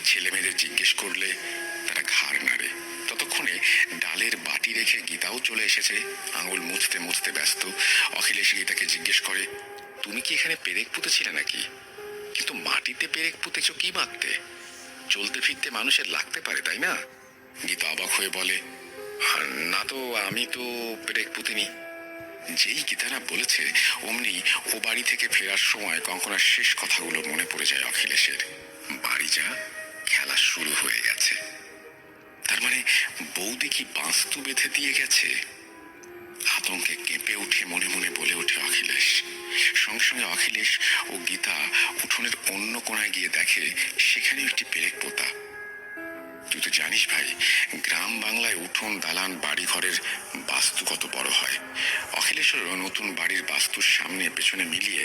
ছেলে মেয়েদের জিজ্ঞেস করলে তারা ঘাড় নাড়ে। ততক্ষণে ডালের বাটি রেখে গীতাও চলে এসেছে, আঙুল মুছতে মুছতে ব্যস্ত। অখিলেশ গীতাকে জিজ্ঞেস করে, তুমি কি এখানে পেরেক পুঁতেছিলে নাকি? কিন্তু মাটিতে পেরেক পুঁতেছ কি মাখতে? চলতে ফিরতে মানুষের লাগতে পারে, তাই না? গীতা অবাক হয়ে বলে, না তো, আমি তো পেরেক পুঁতিনি। যেই গীতারা বলেছে অমনি ও বাড়ি থেকে ফেরার সময় কঙ্কনার শেষ কথাগুলো মনে পড়ে যায় অখিলেশের। বাড়ি যা, খেলা শুরু হয়ে গেছে। তার মানে বৌদি কি বাস্তু বেঁধে দিয়ে গেছে? আতঙ্কে কেঁপে উঠে মনে মনে বলে ওঠে অখিলেশ। সঙ্গে সঙ্গে অখিলেশ ও গীতা উঠোনের অন্য কোণায় গিয়ে দেখে সেখানেও একটি পেরেক পোতা। তুই তো জানিস ভাই, গ্রাম বাংলায় উঠোন, দালান, বাড়ি ঘরের বাস্তু কত বড় হয়। অখিলেশেরও নতুন বাড়ির বাস্তুর সামনে পেছনে মিলিয়ে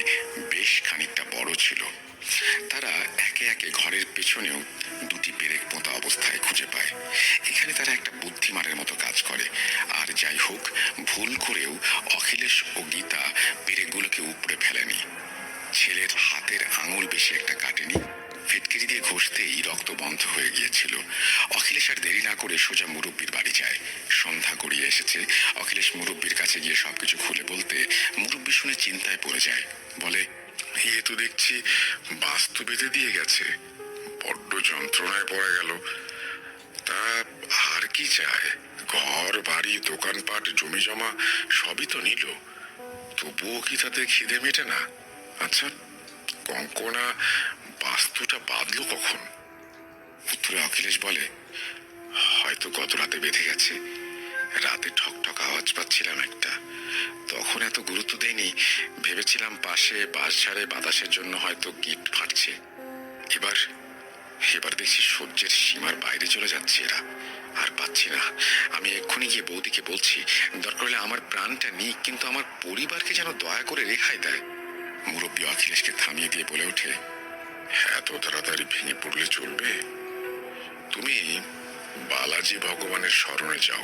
বেশ খানিকটা বড় ছিল। তারা একে একে ঘরের পেছনেও দুটি পেরেক পোঁতা অবস্থায় খুঁজে পায়। এখানে তারা একটা বুদ্ধিমানের মতো কাজ করে। আর যাই হোক, ভুল করেও অখিলেশ ও গীতা পেরেকগুলোকে উপড়ে ফেলেনি। ছেলের হাতের আঙুল বেশি একটা কাটেনি। ফিটকিরি দিয়ে ঘষতেই রক্ত বন্ধ হয়ে গিয়েছিল। অখিলেশ আর দেরি না করে সোজা মুরব্বির বাড়ি যায়। সন্ধ্যা গড়িয়ে এসেছে। অখিলেশ মুরব্বির কাছে গিয়ে সবকিছু খুলে বলতে মুরব্বি শুনে চিন্তায় পড়ে যায়। বলে, এ তো দেখছি বাস্তু বেঁধে দিয়ে গেছে, বড্ড যন্ত্রণায় পড়ে গেল। তা আর কি চায়? ঘর বাড়ি দোকানপাট জমি জমা সবই তো নিল, তবুও কি তাতে খিদে মেটে না? আচ্ছা, কঙ্কনা বাস্তুটা বাঁধলো কখন? উত্তরে অখিলেশ বলে, হয়তো গত রাতে বেঁধে গেছে। রাতে ঠকঠক আওয়াজ পাচ্ছিলাম একটা, তখন এত গুরুত্ব দেয়নি। ভেবেছিলাম পাশে বাঁশঝাড়ে বাতাসের জন্য হয়তো গিট ফাটছে। এবার এবার দেখছি সহ্যের সীমার বাইরে চলে যাচ্ছে এরা। আর পাচ্ছি না। আমি এক্ষুনি গিয়ে বৌদিকে বলছি, দরকার হলে আমার প্রাণটা নিক, কিন্তু আমার পরিবারকে যেন দয়া করে রেহাই দেয়। মুরব্বী অখিলেশকে থামিয়ে দিয়ে বলে ওঠে, এত তাড়াতাড়ি ভেঙে পড়লে চলবে? তুমি বালাজি ভগবানের শরণে যাও,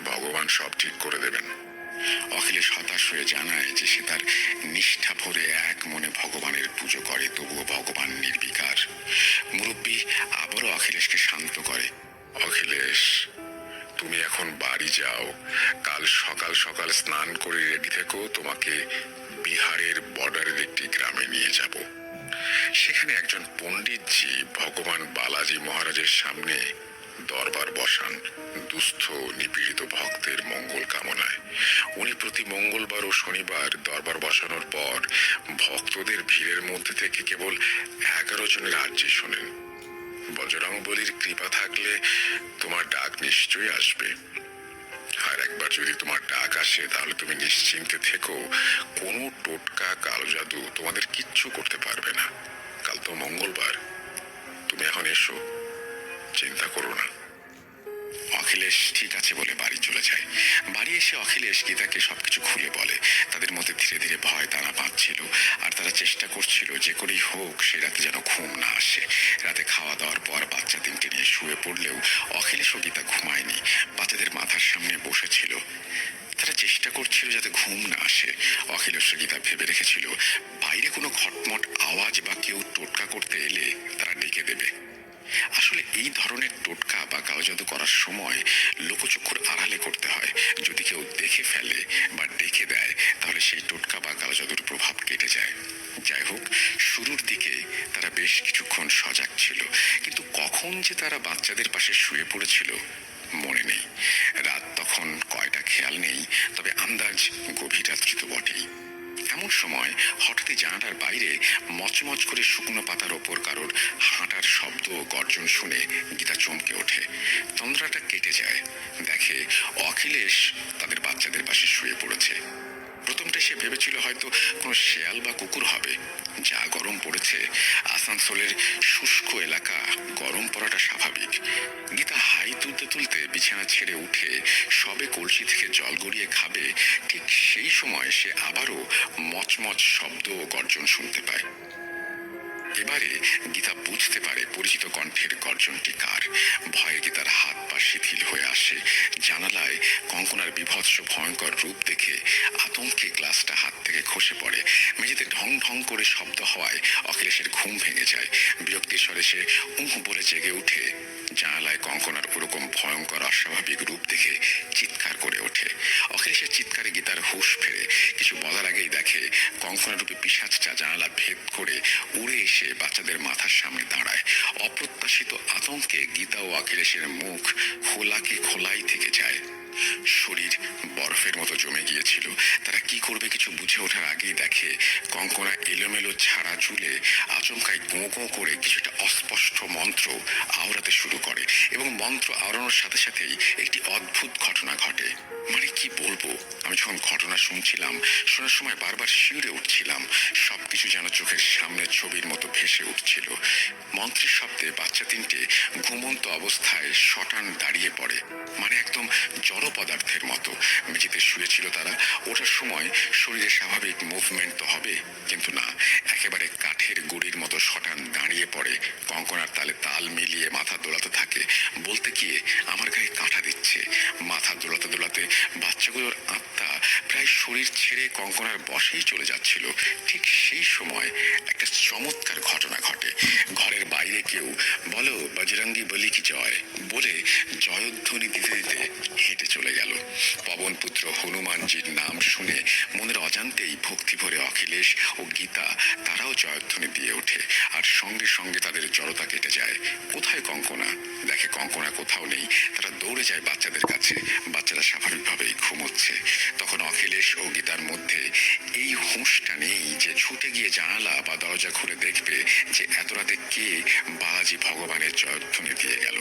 ভগবান সব ঠিক করে দেবেন। অখিলেশ হতাশ হয়ে জানায় যে সে তার নিষ্ঠা ভরে এক মনে ভগবানের পুজো করে, তবুও ভগবান নির্বিকার। মুরব্বী আবারও অখিলেশকে শান্ত করে, অখিলেশ, তুমি এখন বাড়ি যাও। কাল সকাল সকাল স্নান করে রেডি থেকো, তোমাকে বিহারের বর্ডারের একটি গ্রামে নিয়ে যাব। সেখানে একজন পণ্ডিতজি ভগবান বালাজি মহারাজের সামনে দরবার বসান দুস্থ নিপীড়িত ভক্তের মঙ্গল কামনায়। উনি প্রতি মঙ্গলবার ও শনিবার দরবার বসানোর পর ভক্তদের ভিড়ের মধ্যে থেকে কেবল 11 জনের আর্জি শোনেন। বজরং বলির কৃপা থাকলে তোমার ডাক নিশ্চয়ই আসবে। আর একবার যদি তোমার ডাক আসে তাহলে তুমি নিশ্চিন্তে থেকো, কোনো টোটকা কালো জাদু তোমাদের কিচ্ছু করতে পারবে না। কাল তো মঙ্গলবার, তুমি এখন এসো, চিন্তা করো না। অখিলেশ ঠিক আছে বলে বাড়ি চলে যায়। বাড়ি এসে অখিলেশ গীতাকে সবকিছু খুলে বলে। তাদের মধ্যে ধীরে ধীরে ভয় দানা পাচ্ছিল, আর তারা চেষ্টা করছিল যে করেই হোক সে রাতে যেন ঘুম না আসে। রাতে খাওয়া দাওয়ার পর বাচ্চা তিনটে নিয়ে শুয়ে পড়লেও অখিলেশ ও গীতা ঘুমায়নি, বাচ্চাদের মাথার সামনে বসেছিল। তারা চেষ্টা করছিল যাতে ঘুম না আসে। অখিলেশ ও গীতা ভেবে রেখেছিল বাইরে কোনো খটমট আওয়াজ বা কেউ টোটকা করতে এলে তারা ডেকে দেবে। আসলে এই ধরনের টোটকা বা কালজাদু করার সময় লোকচক্ষুর আড়ালে করতে হয়। যদি কেউ দেখে ফেলে বা ডেকে দেয় তাহলে সেই টোটকা বা কালজাদুর প্রভাব কেটে যায়। যাই হোক, শুরুর দিকে তারা বেশ কিছুক্ষণ সজাগ ছিল, কিন্তু কখন যে তারা বাচ্চাদের পাশে শুয়ে পড়েছিল মনে নেই। রাত তখন কয়টা খেয়াল নেই, তবে আন্দাজ গভীর রাত্রি তো বটেই। এমন সময় হঠাৎই জানালার বাইরে মচমচ করে শুকনো পাতার ওপর কারোর হাঁটার শব্দ ও গর্জন শুনে গীতা চমকে ওঠে। তন্দ্রাটা কেটে যায়। দেখে অখিলেশ তাদের বাচ্চাদের পাশে শুয়ে পড়েছে। প্রথমটা সে ভেবেছিল হয়তো কোনো শেয়াল বা কুকুর হবে। যা গরম পড়েছে, আসানসোলের শুষ্ক এলাকা, গরম পড়াটা স্বাভাবিক। গীতা হাই তুলতে তুলতে বিছানা ছেড়ে উঠে সবে কলসি থেকে জল গড়িয়ে খাবে, ঠিক সেই সময় সে আবারও মচমচ শব্দ ও গর্জন শুনতে পায়। এবারে গীতা বুঝতে পারে পরিচিত কণ্ঠের গর্জনটি কার। ভয়ে গীতার হাত পা শিথিল হয়ে আসে। জানালায় কঙ্কনার বিভৎস ভয়ঙ্কর রূপ দেখে আতঙ্কে গ্লাসটা হাত থেকে খসে পড়ে। মেঝেতে ঢং ঢং করে শব্দ হওয়ায় অখিলেশের ঘুম ভেঙে যায়। বিরক্তির স্বরে সে উঁহু বলে জেগে উঠে। জানালায় কঙ্কনার ওরকম ভয়ঙ্কর অস্বাভাবিক রূপ দেখে চিৎকার করে ওঠে। অখিলেশের চিৎকারে গীতার হুঁশ ফেরে। কিছু বলার আগেই দেখে কঙ্কনা রূপে পিশাচটা জানালা ভেদ করে উড়ে এসে বাচ্চাদের মাথার সামনে দাঁড়ায়। অপ্রত্যাশিত আতঙ্কে গীতা ও অখিলেশের মুখ খোলাকে খোলাই থেকে যায়। শরীর বরফের মতো জমে গিয়েছিল। তারা কি করবে কিছু বুঝে ওঠার আগেই দেখে কঙ্কনা এলোমেলো ছাড়া চুলে আচমকাই গোঁ গোঁ করে কিছুটা অস্পষ্ট মন্ত্র আওড়াতে শুরু করে এবং মন্ত্র আওড়ানোর সাথে সাথেই একটি অদ্ভুত ঘটনা ঘটে। মানে কি বলবো, আমি যখন ঘটনা শুনছিলাম, শোনার সময় বারবার শিউরে উঠছিলাম। সবকিছু যেন চোখের সামনে ছবির মতো ভেসে উঠছিল। মন্ত্রের শব্দে বাচ্চা তিনটে ঘুমন্ত অবস্থায় শটান দাঁড়িয়ে পড়ে, মানে একদম জড় পদার্থের মতো। মেঝেতে শুয়েছিল তারা। ওঠার সময় শরীরে স্বাভাবিক মুভমেন্ট তো হবে, কিন্তু না, একেবারে কাঠের গুঁড়ির মতো শটান দাঁড়িয়ে পড়ে। কঙ্কনার তালে তাল মিলিয়ে মাথা দোলাতে থাকে। বলতে গিয়ে আমার গায়ে কাঁটা দিচ্ছে। মাথা দোলাতে দোলাতে বাচ্চাগুলোর আত্মা প্রায় শরীর ছেড়ে কঙ্কনার বশেই চলে যাচ্ছিল। ঠিক সেই সময় একটা চমৎকার ঘটনা ঘটে। ঘরের বাইরে কেউ বলো বজরঙ্গী বলি কি জয় বলে জয়ধ্বনি দিতে দিতে হেঁটে চলে গেল। পবনপুত্র হনুমানজির নাম শুনে মনের অজান্তেই ভক্তি ভরে অখিলেশ ও গীতা তারাও জয়ধ্বনি দিয়ে ওঠে। আর সঙ্গে সঙ্গে তাদের জড়তা কেটে যায়। কোথায় কঙ্কনা? দেখে কঙ্কনা কোথাও নেই। তারা দৌড়ে যায় বাচ্চাদের কাছে। বাচ্চারা স্বাভাবিকভাবেই ঘুমোচ্ছে। তখন অখিলেশ ও গীতার মধ্যে এই হুঁশটা নেই যে ছুটে গিয়ে জানালা বা দরজা খুলে দেখবে যে এত রাতে কে বালাজি ভগবানের জয়ধ্বনি দিয়ে গেল।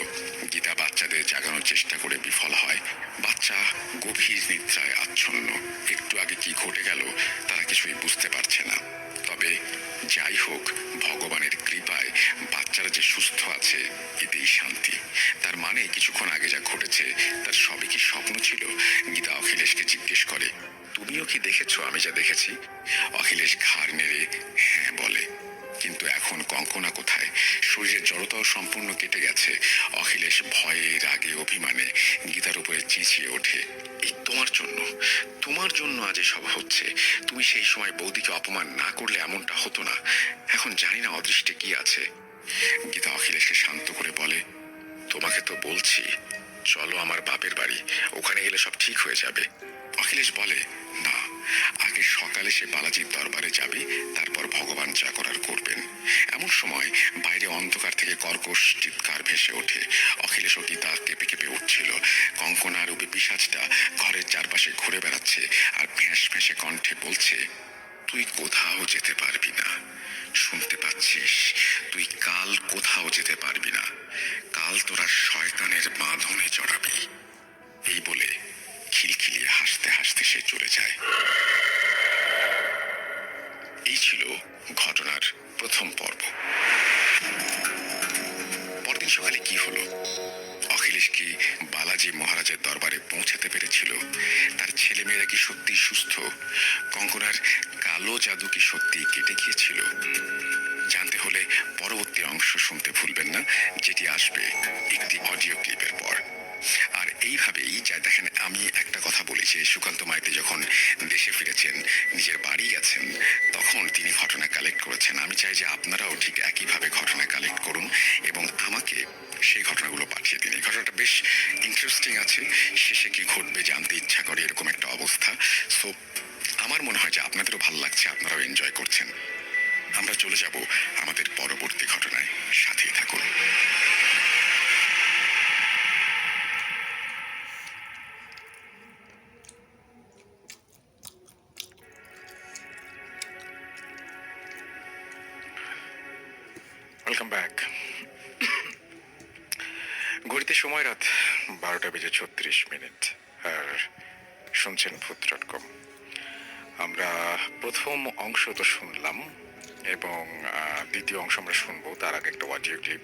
গীতা বাচ্চাদের জাগানোর চেষ্টা করে বিফল হয়। বাচ্চা গভীর নিদ্রায় আচ্ছন্ন। একটু আগে কি ঘটে গেল তারা কিছুই বুঝতে পারছে না। তবে যাই হোক, ভগবানের কৃপায় বাচ্চারা যে সুস্থ আছে এতেই শান্তি। তার মানে কিছুক্ষণ আগে যা ঘটেছে তার সবই কি স্বপ্ন ছিল? গীতা অখিলেশকে জিজ্ঞেস করে, তুমিও কি দেখেছো আমি যা দেখেছি? অখিলেশ ঘাড় নেড়ে হ্যাঁ বলে। কিন্তু এখন কঙ্কনা কোথায়? শরীরের জড়তাও সম্পূর্ণ কেটে গেছে। অখিলেশ ভয়ে রাগে অভিমানে গীতার উপরে চেঁচিয়ে ওঠে, এই তোমার জন্য আজ সব হচ্ছে। তুমি সেই সময় বৌদিকে অপমান না করলে এমনটা হতো না। এখন জানি না অদৃষ্টে কি আছে। গীতা অখিলেশকে শান্ত করে বলে, তোমাকে তো বলছি চলো আমার বাপের বাড়ি, ওখানে গেলে সব ঠিক হয়ে যাবে। অখিলেশ বলে, না, আগে সকালে সে বালাজির দরবারে যাবে, তারপর ভগবান যা করার করবেন। এমন সময় বাইরে অন্ধকার থেকে কর্কশ চিৎকার ভেসে ওঠে। অখিলেশ ও গীতা কেঁপে কেঁপে উঠছিল। কঙ্কনার রূপে পিশাচটা ঘরের চারপাশে ঘুরে বেড়াচ্ছে আর ফ্যাঁস ফ্যাঁসে কণ্ঠে বলছে, তুই কোথাও যেতে পারবি না। শুনতে পাচ্ছিস? তুই কাল কোথাও যেতে পারবি না। কাল তোরা শয়তানের বাঁধনে জড়াবি। এই বলে খিলখিলিয়ে হাসতে হাসতে সে চলে যায়। এই ছিল ঘটনার প্রথম পর্ব। পরদিন সকালে কি হলো? অখিলেশ কি বালাজি মহারাজের দরবারে পৌঁছাতে পেরেছিল? তার ছেলেমেয়েরা কি সত্যি সুস্থ? কঙ্কনার কালো জাদু কি সত্যি কেটে গিয়েছিল? জানতে হলে পরবর্তী অংশ শুনতে ভুলবেন না, যেটি আসবে একটি অডিও ক্লিপের পর। আর এইভাবেই যা দেখেন, আমি একটা কথা বলি যে সুকান্ত মাইতি যখন দেশে ফিরেছেন, নিজের বাড়ি গেছেন, তখন তিনি ঘটনা কালেক্ট করেছেন। আমি চাই যে আপনারাও ঠিক একইভাবে ঘটনা কালেক্ট করুন এবং আমাকে সেই ঘটনাগুলো পাঠিয়ে দিন। এই ঘটনাটা বেশ ইন্টারেস্টিং আছে। শেষে কি ঘটবে জানতে ইচ্ছা করে এরকম একটা অবস্থা। সো আমার মনে হয় যে আপনাদেরও ভালো লাগছে, আপনারাও এনজয় করছেন। আমরা চলে যাব আমাদের পরবর্তী ঘটনায়। সাথেই থাকুন। Welcome back. ঘড়িতে সময় রাত 12:36 আর শুনছেন ভূত.com। আমরা প্রথম অংশ তো শুনলাম এবং দ্বিতীয় অংশ আমরা শুনবো। তার আগে একটা অডিও ক্লিপ।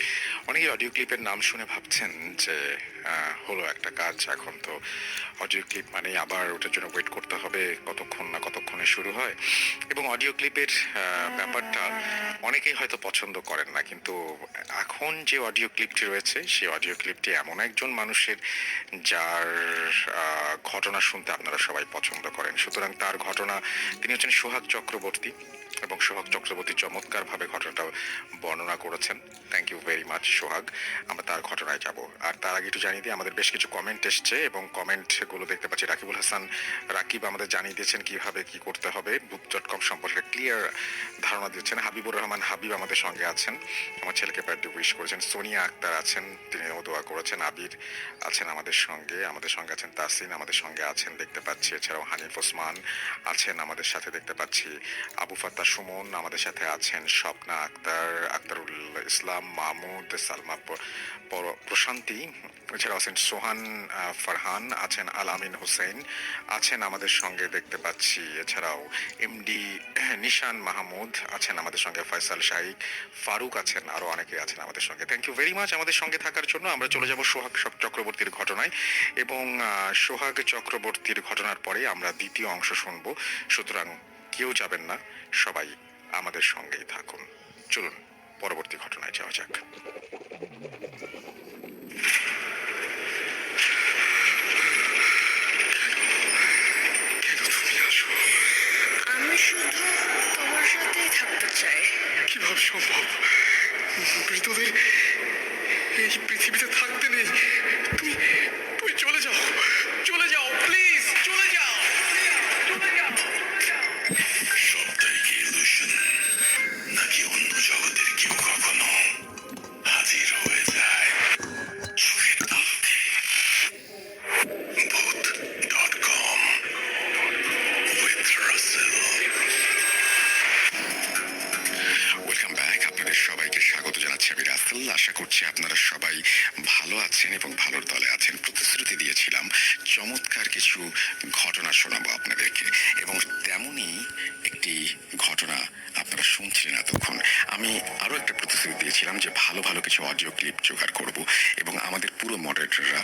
অনেকে অডিও ক্লিপের নাম শুনে ভাবছেন যে হলো একটা কাজ, এখন তো অডিও ক্লিপ মানে আবার ওটার জন্য ওয়েট করতে হবে কতক্ষণে শুরু হয়। এবং অডিও ক্লিপের ব্যাপারটা অনেকেই হয়তো পছন্দ করেন না, কিন্তু এখন যে অডিও ক্লিপটি রয়েছে সেই অডিও ক্লিপটি এমন একজন মানুষের যার ঘটনা শুনতে আপনারা সবাই পছন্দ করেন। সুতরাং তার ঘটনা, তিনি হচ্ছেন সোহাগ চক্রবর্তী, এবং সোহাগ চক্রবর্তী চমৎকারভাবে ঘটনাটা বর্ণনা করেছেন। থ্যাংক ইউ ভেরি মাচ সোহাগ। আমরা তার ঘটনায় যাব। আর তার আগে একটু জানিয়ে দিই, আমাদের বেশ কিছু কমেন্ট এসছে এবং কমেন্টগুলো দেখতে পাচ্ছি। রাকিবুল হাসান রাকিব আমাদের জানিয়ে দিয়েছেন কিভাবে কি করতে হবে, বুক.com সম্পর্কে ক্লিয়ার ধারণা দিচ্ছেন। হাবিবুর রহমান হাবিব আমাদের সঙ্গে আছেন, আমার ছেলেকে বার্থডে উইশ করেছেন। সোনিয়া আক্তার আছেন, তিনিও দোয়া করেছেন। আবির আছেন আমাদের সঙ্গে আছেন তাসিন, আমাদের সঙ্গে আছেন দেখতে পাচ্ছি। এছাড়াও হানিফ ওসমান আছেন আমাদের সাথে দেখতে পাচ্ছি। আবু ফাত্তা সুমন আমাদের সাথে আছেন। স্বপ্না আক্তার, আক্তারুল ইসলাম, মাহমুদ, সালমা প্রশান্তি, এছাড়াও আছেন সোহান ফারহান, আছেন আল আমিন হোসেন আছেন আমাদের সঙ্গে দেখতে পাচ্ছি। এছাড়াও এমডি নিশান মাহমুদ আছেন আমাদের সঙ্গে, ফয়সাল শাহিক, ফারুক আছেন, আরো অনেকে আছেন আমাদের সঙ্গে। থ্যাংক ইউ ভেরি মাচ আমাদের সঙ্গে থাকার জন্য। আমরা চলে যাব সোহাগ চক্রবর্তীর ঘটনায়, এবং সোহাগ চক্রবর্তীর ঘটনার পরে আমরা দ্বিতীয় অংশ শুনবো। সুতরাং কেউ যাবেন না, সবাই আমাদের সঙ্গেই থাকুন। চলুন পরবর্তী ঘটনায় যাওয়া যাক। আমি শুধু তোমার সাথেই থাকতে চাই। কিভাবে সম্ভব? মৃতদের এই পৃথিবীতে থাকতে নেই। তুমি তুমি চলে যাও, প্লিজ চলে যাও। সবটাই কি ইলুশন, নাকি অন্য জগতের কেউ কখনো হাজির হয়ে যায় চোখের আলোকে? ভূত.com with Russell। Welcome back. আপনাদের সবাইকে স্বাগত জানাচ্ছি আমি রাসেল। আশা করছি আপনারা সবাই ভালো আছেন এবং ভালোর দলে আছেন। প্রতিশ্রুতি দিয়েছিলাম চমৎকার কিছু ঘটনা শোনাবো আপনাদেরকে, এবং তেমনই একটি ঘটনা আপনারা শুনছিলেন এতক্ষণ। আমি আরো একটা প্রতিশ্রুতি দিয়েছিলাম যে ভালো ভালো কিছু অডিও ক্লিপ জোগাড় করব, এবং আমাদের পুরো মডারেটররা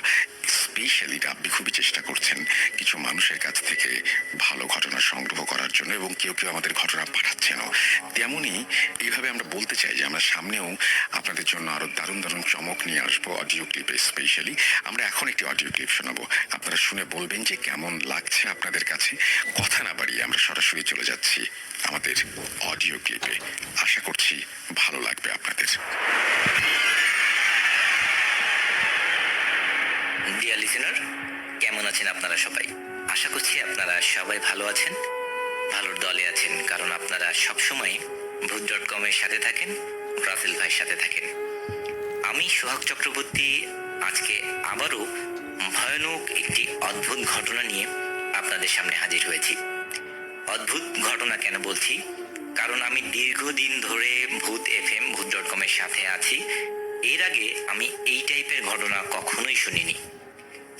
স্পেশালি রাব্বি খুবই চেষ্টা করছেন কিছু মানুষের কাছ থেকে ভালো ঘটনা সংগ্রহ করার জন্য, এবং কেউ কেউ আমাদের ঘটনা পাঠাচ্ছেনও। তেমনই এইভাবে আমরা বলতে চাই যে আমরা সামনেও আপনাদের জন্য আরো দারুণ দারুণ চমক নিয়ে আসবো অডিও ক্লিপে। স্পেশালি আমরা এখন একটি অডিও ক্লিপ শোনাবো, আপনারা শুনে বলবেন যে কেমন লাগছে আপনাদের কাছে। কথা না বাড়িয়ে আমরা সরাসরি চলে যাচ্ছি আমাদের অডিও ক্লিপে। আশা করছি ভালো লাগবে আপনাদের। ডিয়ার লিসেনার, কেমন আছেন আপনারা সবাই? আশা করছি আপনারা সবাই ভালো আছেন, ভালোর দলে আছেন, কারণ আপনারা সবসময় ভূত.com এর সাথে থাকেন, রাসেল ভাইয়ের সাথে থাকেন। আমি সোহাগ চক্রবর্তী আজকে আবারও ভয়ানক একটি অদ্ভুত ঘটনা নিয়ে আপনাদের সামনে হাজির হয়েছি। অদ্ভুত ঘটনা কেন বলছি? কারণ আমি দীর্ঘদিন ধরে ভূত.com এর সাথে আছি। এর আগে আমি এই টাইপের ঘটনা কখনোই শুনিনি।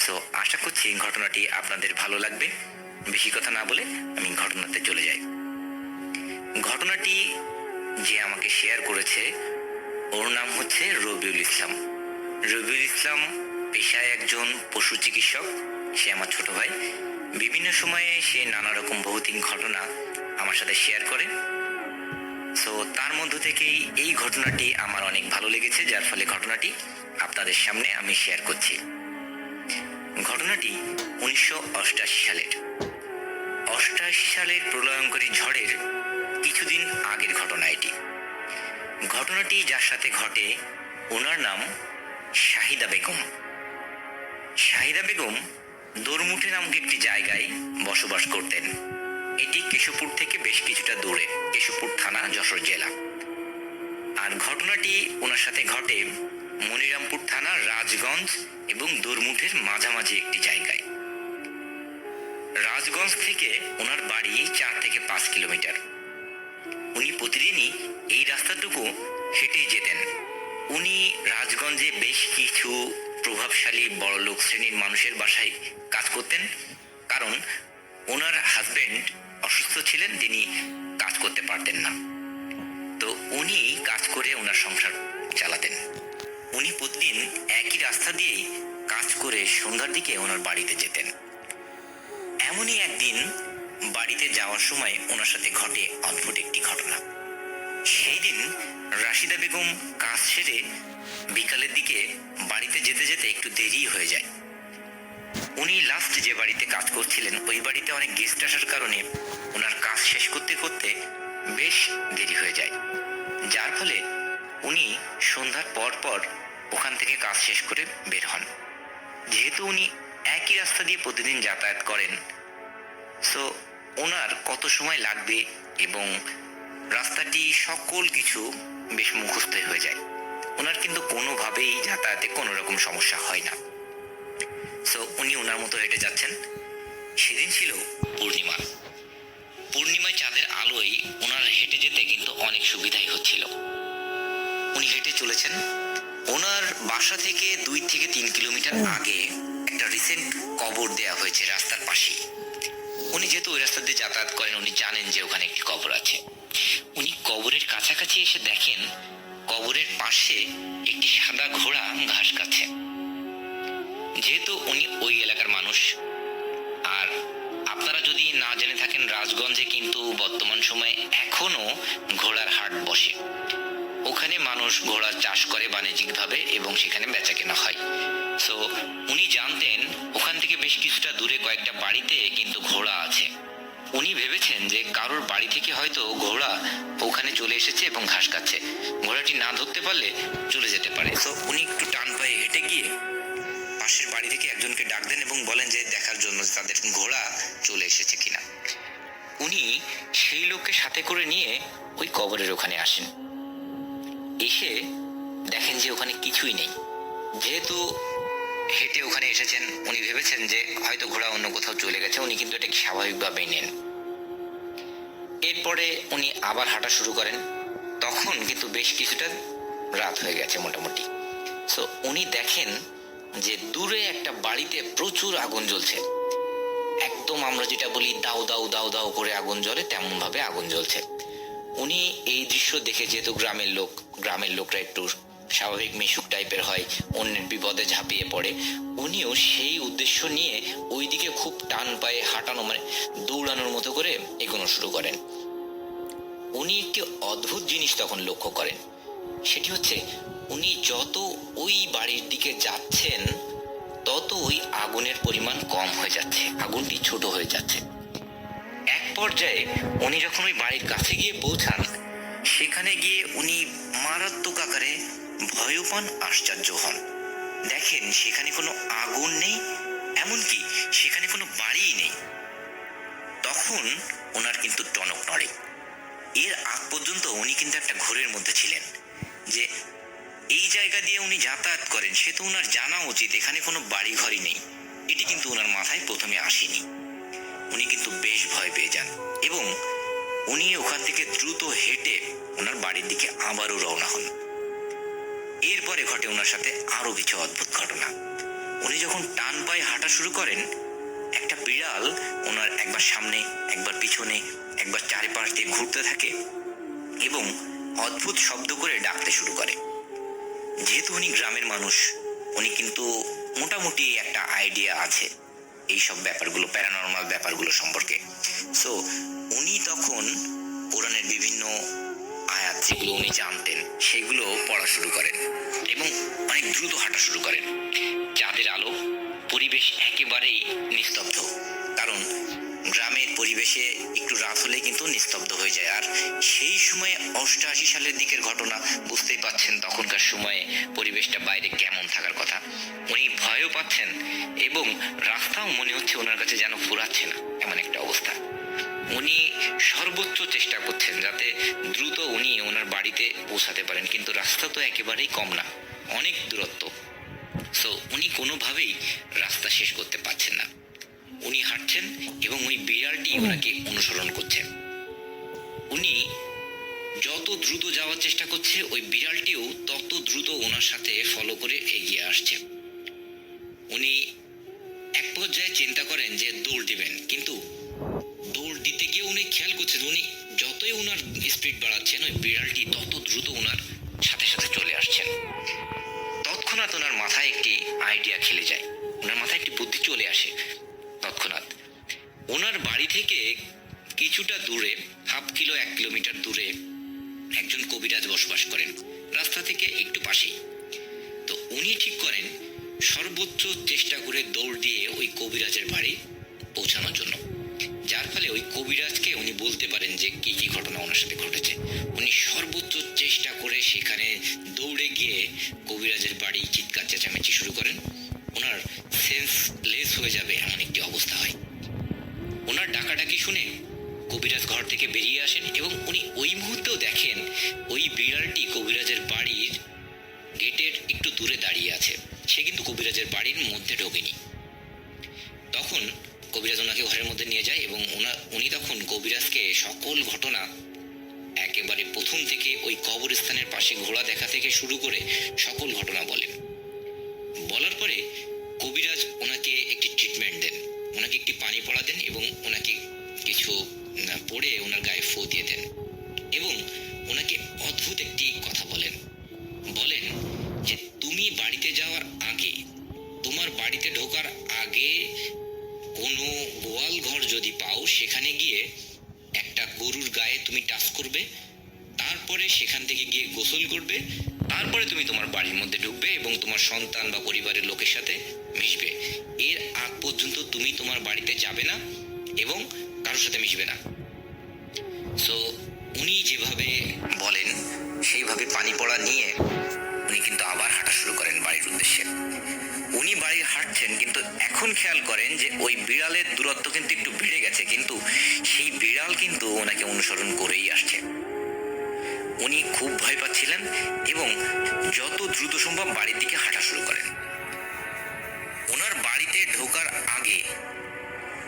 সো আশা করছি ঘটনাটি আপনাদের ভালো লাগবে। বেশি কথা না বলে আমি ঘটনাতে চলে যাই। ঘটনাটি যে আমাকে শেয়ার করেছে, ওর নাম হচ্ছে রবিউল ইসলাম। রবিউল ইসলাম পেশায় একজন পশু চিকিৎসক। সে আমার ছোট ভাই। বিভিন্ন সময়ে সে নানা রকম ভৌতিক ঘটনা আমার সাথে শেয়ার করে। সো তার মধ্য থেকেই এই ঘটনাটি আমার অনেক ভালো লেগেছে, যার ফলে ঘটনাটি আপনাদের সামনে আমি শেয়ার করছি। ঘটনাটি 1988 সালের। 88 সালের প্রলয়ঙ্করী ঝড়ের কিছুদিন আগের ঘটনা এটি। ঘটনাটি যার সাথে ঘটে, ওনার নাম শাহিদা বেগম। শাহিদা বেগম দোরমুঠে নামক একটি জায়গায় বসবাস করতেন। এটি কেশবপুর থেকে বেশ কিছুটা দূরে, কেশবপুর থানা, যশোর জেলা। আর ঘটনাটি ওনার সাথে ঘটে মনিরামপুর থানা, রাজগঞ্জ এবং দোরমুঠের মাঝামাঝি একটি জায়গায়। রাজগঞ্জ থেকে ওনার বাড়ি 4 থেকে 5 কিলোমিটার। উনি প্রতিদিনই এই রাস্তাটুকু হেঁটে যেতেন। উনি রাজগঞ্জে বেশ কিছু প্রভাবশালী বড়লোক শ্রেণীর মানুষের বাসায় কাজ করতেন, কারণ ওনার হাজবেন্ড অসুস্থ ছিলেন, তিনি কাজ করতে পারতেন না। তো উনি কাজ করে ওনার সংসার চালাতেন। উনি প্রতিদিন একই রাস্তা দিয়েই কাজ করে সন্ধ্যার দিকে ওনার বাড়িতে যেতেন। এমনই একদিন বাড়িতে যাওয়ার সময় ওনার সাথে ঘটে অদ্ভুত একটি ঘটনা। সেই দিন রাশিদা বেগম কাজ সেরে বিকালের দিকে বাড়িতে যেতে যেতে একটু দেরি হয়ে যায়। উনি লাস্ট যে বাড়িতে কাজ করছিলেন ওই বাড়িতে অনেক গেস্ট আসার কারণে ওনার কাজ শেষ করতে করতে বেশ দেরি হয়ে যায়, যার ফলে উনি সন্ধ্যার পর পর ওখান থেকে কাজ শেষ করে বের হন। যেহেতু উনি একই রাস্তা দিয়ে প্রতিদিন যাতায়াত করেন, সো ওনার কত সময় লাগবে এবং রাস্তাটি সকল কিছু বেশ মুখস্থ হয়ে যায়। ওনার কিন্তু কোনোভাবেই যাতায়াতে কোনো রকম সমস্যা হয় না। সো উনি ওনার মতো হেঁটে যাচ্ছেন। সেদিন ছিল পূর্ণিমা। পূর্ণিমায় চাঁদের আলোয় ওনার হেঁটে যেতে কিন্তু অনেক সুবিধাই হচ্ছিল। উনি হেঁটে চলেছেন। ওনার বাসা থেকে 2 থেকে 3 কিলোমিটার আগে একটা রিসেন্ট কবর দেয়া হয়েছে রাস্তার পাশেই। উনি যেহেতু ওই রাস্তা দিয়ে যাতায়াত করেন, উনি জানেন যে ওখানে একটি কবর আছে। উনি কবরের কাছাকাছি এসে দেখেন কবরের পাশে একটি সাদা ঘোড়া ঘাস খাচ্ছে। যেহেতু উনি ওই এলাকার মানুষ, আর আপনারা যদি না জেনে থাকেন, রাজগঞ্জে কিন্তু বর্তমান সময়ে এখনো ঘোড়ার হাট বসে। ওখানে মানুষ ঘোড়ার চাষ করে বাণিজ্যিকভাবে এবং সেখানে বেচা কেনা হয়। সো উনি জানতেন ওখান থেকে বেশ কিছুটা দূরে কয়েকটা বাড়িতে কিন্তু ঘোড়া আছে। উনি ভেবেছেন যে কারোর বাড়ি থেকে হয়তো ঘোড়া ওখানে চলে এসেছে এবং ঘাস খাচ্ছে, ঘোড়াটি না ধরতে পারলে চলে যেতে পারে। সো উনি একটু টান পায়ে হেঁটে গিয়ে পাশের বাড়ি থেকে একজনকে ডাক দেন এবং বলেন যে দেখার জন্য তাদের ঘোড়া চলে এসেছে কিনা। উনি সেই লোককে সাথে করে নিয়ে ওই কবরের ওখানে আসেন। এসে দেখেন যে ওখানে কিছুই নেই। যেহেতু হেঁটে ওখানে এসেছেন, উনি ভেবেছেন যে হয়তো ঘোড়া অন্য কোথাও চলে গেছে। উনি কিন্তু এটাকে স্বাভাবিকভাবেই নেন। এরপরে উনি আবার হাঁটা শুরু করেন। তখন কিন্তু বেশ কিছুটা রাত হয়ে গেছে মোটামুটি। সো উনি দেখেন যে দূরে একটা বাড়িতে প্রচুর আগুন জ্বলছে। একদম আমরা যেটা বলি দাউ দাউ দাউ দাউ করে আগুন জ্বলে, তেমন ভাবে আগুন জ্বলছে। উনি এই দৃশ্য দেখে, যেহেতু গ্রামের লোকরা একটু স্বাভাবিক মিশুক টাইপের হয়, অন্যের বিপদে ঝাঁপিয়ে পড়ে, উনিও সেই উদ্দেশ্য নিয়ে ওইদিকে খুব টান পায়ে হাঁটানো, মানে দৌড়ানোর মতো করে এগোনো শুরু করেন। উনি একটি অদ্ভুত জিনিস তখন লক্ষ্য করেন। সেটি হচ্ছে উনি যত ওই বাড়ির দিকে যাচ্ছেন তত ওই আগুনের পরিমাণ কম হয়ে যাচ্ছে, আগুনটি ছোট হয়ে যাচ্ছে। এক পর্যায়ে উনি যখন ওই বাড়ির কাছে গিয়ে পৌঁছান, সেখানে গিয়ে উনি মারাত্মক আকারে ভয়ও পান, আশ্চর্য হন। দেখেন সেখানে কোনো আগুন নেই, এমনকি সেখানে কোনো বাড়িই নেই। তখন ওনার কিন্তু টনক নড়ে। এর আগ পর্যন্ত উনি কিন্তু একটা ঘোরের মধ্যে ছিলেন, যে এই জায়গা দিয়ে উনি যাতায়াত করেন, সে তো ওনার জানা উচিত এখানে কোনো বাড়ি ঘরই নেই। এটি কিন্তু ওনার মাথায় প্রথমে আসেনি। উনি কিন্তু বেশ ভয় পেয়ে যান এবং উনি ওখান থেকে দ্রুত হেঁটে ওনার বাড়ির দিকে আবারও রওনা হন। এরপরে ঘটে ওনার সাথে আরো কিছু অদ্ভুত ঘটনা। উনি যখন টান পায়ে হাঁটা শুরু করেন, একটা বিড়াল ওনার একবার সামনে, একবার পিছনে, একবার চারিপাশ দিয়ে ঘুরতে থাকে এবং অদ্ভুত শব্দ করে ডাকতে শুরু করে। যেহেতু উনি গ্রামের মানুষ, উনি কিন্তু মোটামুটি একটা আইডিয়া আছে এইসব ব্যাপারগুলো, প্যারানর্মাল ব্যাপারগুলো সম্পর্কে। সো উনি তখন কোরআনের বিভিন্ন আয়াত যেগুলো উনি জানতেন সেগুলো পড়া শুরু করেন এবং অনেক দ্রুত হাঁটা শুরু করেন। চাঁদের আলো, পরিবেশ একেবারেই নিস্তব্ধ, কারণ গ্রামের পরিবেশে একটু রাত হলে কিন্তু নিস্তব্ধ হয়ে যায়। আর সেই সময়ে 88 সালের দিকের ঘটনা, বুঝতেই পাচ্ছেন তখনকার সময়ে পরিবেশটা বাইরে কেমন থাকার কথা। উনি ভয়ও পাচ্ছেন এবং রাস্তাও মনে হচ্ছে ওনার কাছে যেন ফুরাচ্ছে না, এমন একটা অবস্থা। উনি সর্বোচ্চ চেষ্টা করছেন যাতে দ্রুত উনি ওনার বাড়িতে পৌঁছাতে পারেন, কিন্তু রাস্তা তো একেবারেই কম না, অনেক দূরত্ব। সো উনি কোনোভাবেই রাস্তা শেষ করতে পারছেন না। উনি হাঁটছেন এবং ওই বিড়ালটি ওনাকে অনুসরণ করছে। উনি যত দ্রুত যাওয়ার চেষ্টা করছে, ওই বিড়ালটিও তত দ্রুত ওনার সাথে ফলো করে এগিয়ে আসছে। উনি এক পর্যায়ে চিন্তা করেন যে দৌড় দিবেন, কিন্তু দৌড় দিতে গিয়ে উনি খেয়াল করছেন উনি যতই ওনার স্পিড বাড়াচ্ছেন, ওই বিড়ালটি দ্রুত ওনার সাথে সাথে চলে আসছেন। তৎক্ষণাৎ ওনার মাথায় একটি আইডিয়া খেলে যায়, ওনার মাথায় একটি বুদ্ধি চলে আসে। তৎক্ষণাৎ ওনার বাড়ি থেকে কিছুটা দূরে, 1/2 কিলো 1 কিলোমিটার দূরে একজন কবিরাজ বসবাস করেন, রাস্তা থেকে একটু পাশেই। তো উনি ঠিক করেন সর্বোচ্চ চেষ্টা করে দৌড় দিয়ে ওই কবিরাজের বাড়ি পৌঁছানোর জন্য, যার ফলে ওই কবিরাজকে উনি বলতে পারেন যে কি কি ঘটনা ওনার সাথে ঘটেছে। উনি সর্বোচ্চ চেষ্টা করে সেখানে দৌড়ে গিয়ে কবিরাজের বাড়ি চিৎকার চেঁচামেচি শুরু করেন। ওনার সেন্সলেস হয়ে যাবে এমন একটি অবস্থা হয়। ওনার ডাকাডাকি শুনে কবিরাজ ঘর থেকে বেরিয়ে আসেন এবং উনি ওই মুহূর্তেও দেখেন ওই বিড়ালটি কবিরাজের বাড়ির গেটের একটু দূরে দাঁড়িয়ে আছে, সে কিন্তু কবিরাজের বাড়ির মধ্যে ঢোকেনি। তখন কবিরাজ ওনাকে ঘরের মধ্যে নিয়ে যায় এবং উনি তখন কবিরাজকে সকল ঘটনা একেবারে প্রথম থেকে ওই কবরস্থানের পাশে ঘোড়া দেখা থেকে শুরু করে সকল ঘটনা বলেন। বলার পরে কবিরাজ ওনাকে একটি ট্রিটমেন্ট দেন, ওনাকে একটি পানি পড়া দেন এবং ওনাকে কিছু পড়ে ওনার গায়ে ফু দিয়ে দেন এবং ওনাকে অদ্ভুত একটি কথা বলেন যে তুমি বাড়িতে যাওয়ার আগে, তোমার বাড়িতে ঢোকার আগে কোনো গোয়াল ঘর যদি পাও সেখানে গিয়ে একটা গরুর গায়ে তুমি টাচ করবে, তারপরে সেখান থেকে গিয়ে গোসল করবে, তারপরে তুমি তোমার বাড়ির মধ্যে ঢুকবে এবং তোমার সন্তান বা পরিবারের লোকের সাথে মিশবে। এর আগ পর্যন্ত তুমি তোমার বাড়িতে যাবে না এবং কারোর সাথে মিশবে না। সো উনি যেভাবে বলেন সেইভাবে পানি পড়া নিয়ে উনি কিন্তু আবার হাঁটা শুরু করেন বাড়ির উদ্দেশ্যে। উনি বাড়ি হাঁটছেন, কিন্তু এখন খেয়াল করেন যে ওই বিড়ালের দূরত্ব কিন্তু একটু বেড়ে গেছে, কিন্তু সেই বিড়াল কিন্তু ওনাকে অনুসরণ করেই আসছে। উনি খুব ভয় পাচ্ছিলেন এবং যত দ্রুত সম্ভব বাড়ির দিকে হাঁটা শুরু করেন। ওনার বাড়িতে ঢোকার আগে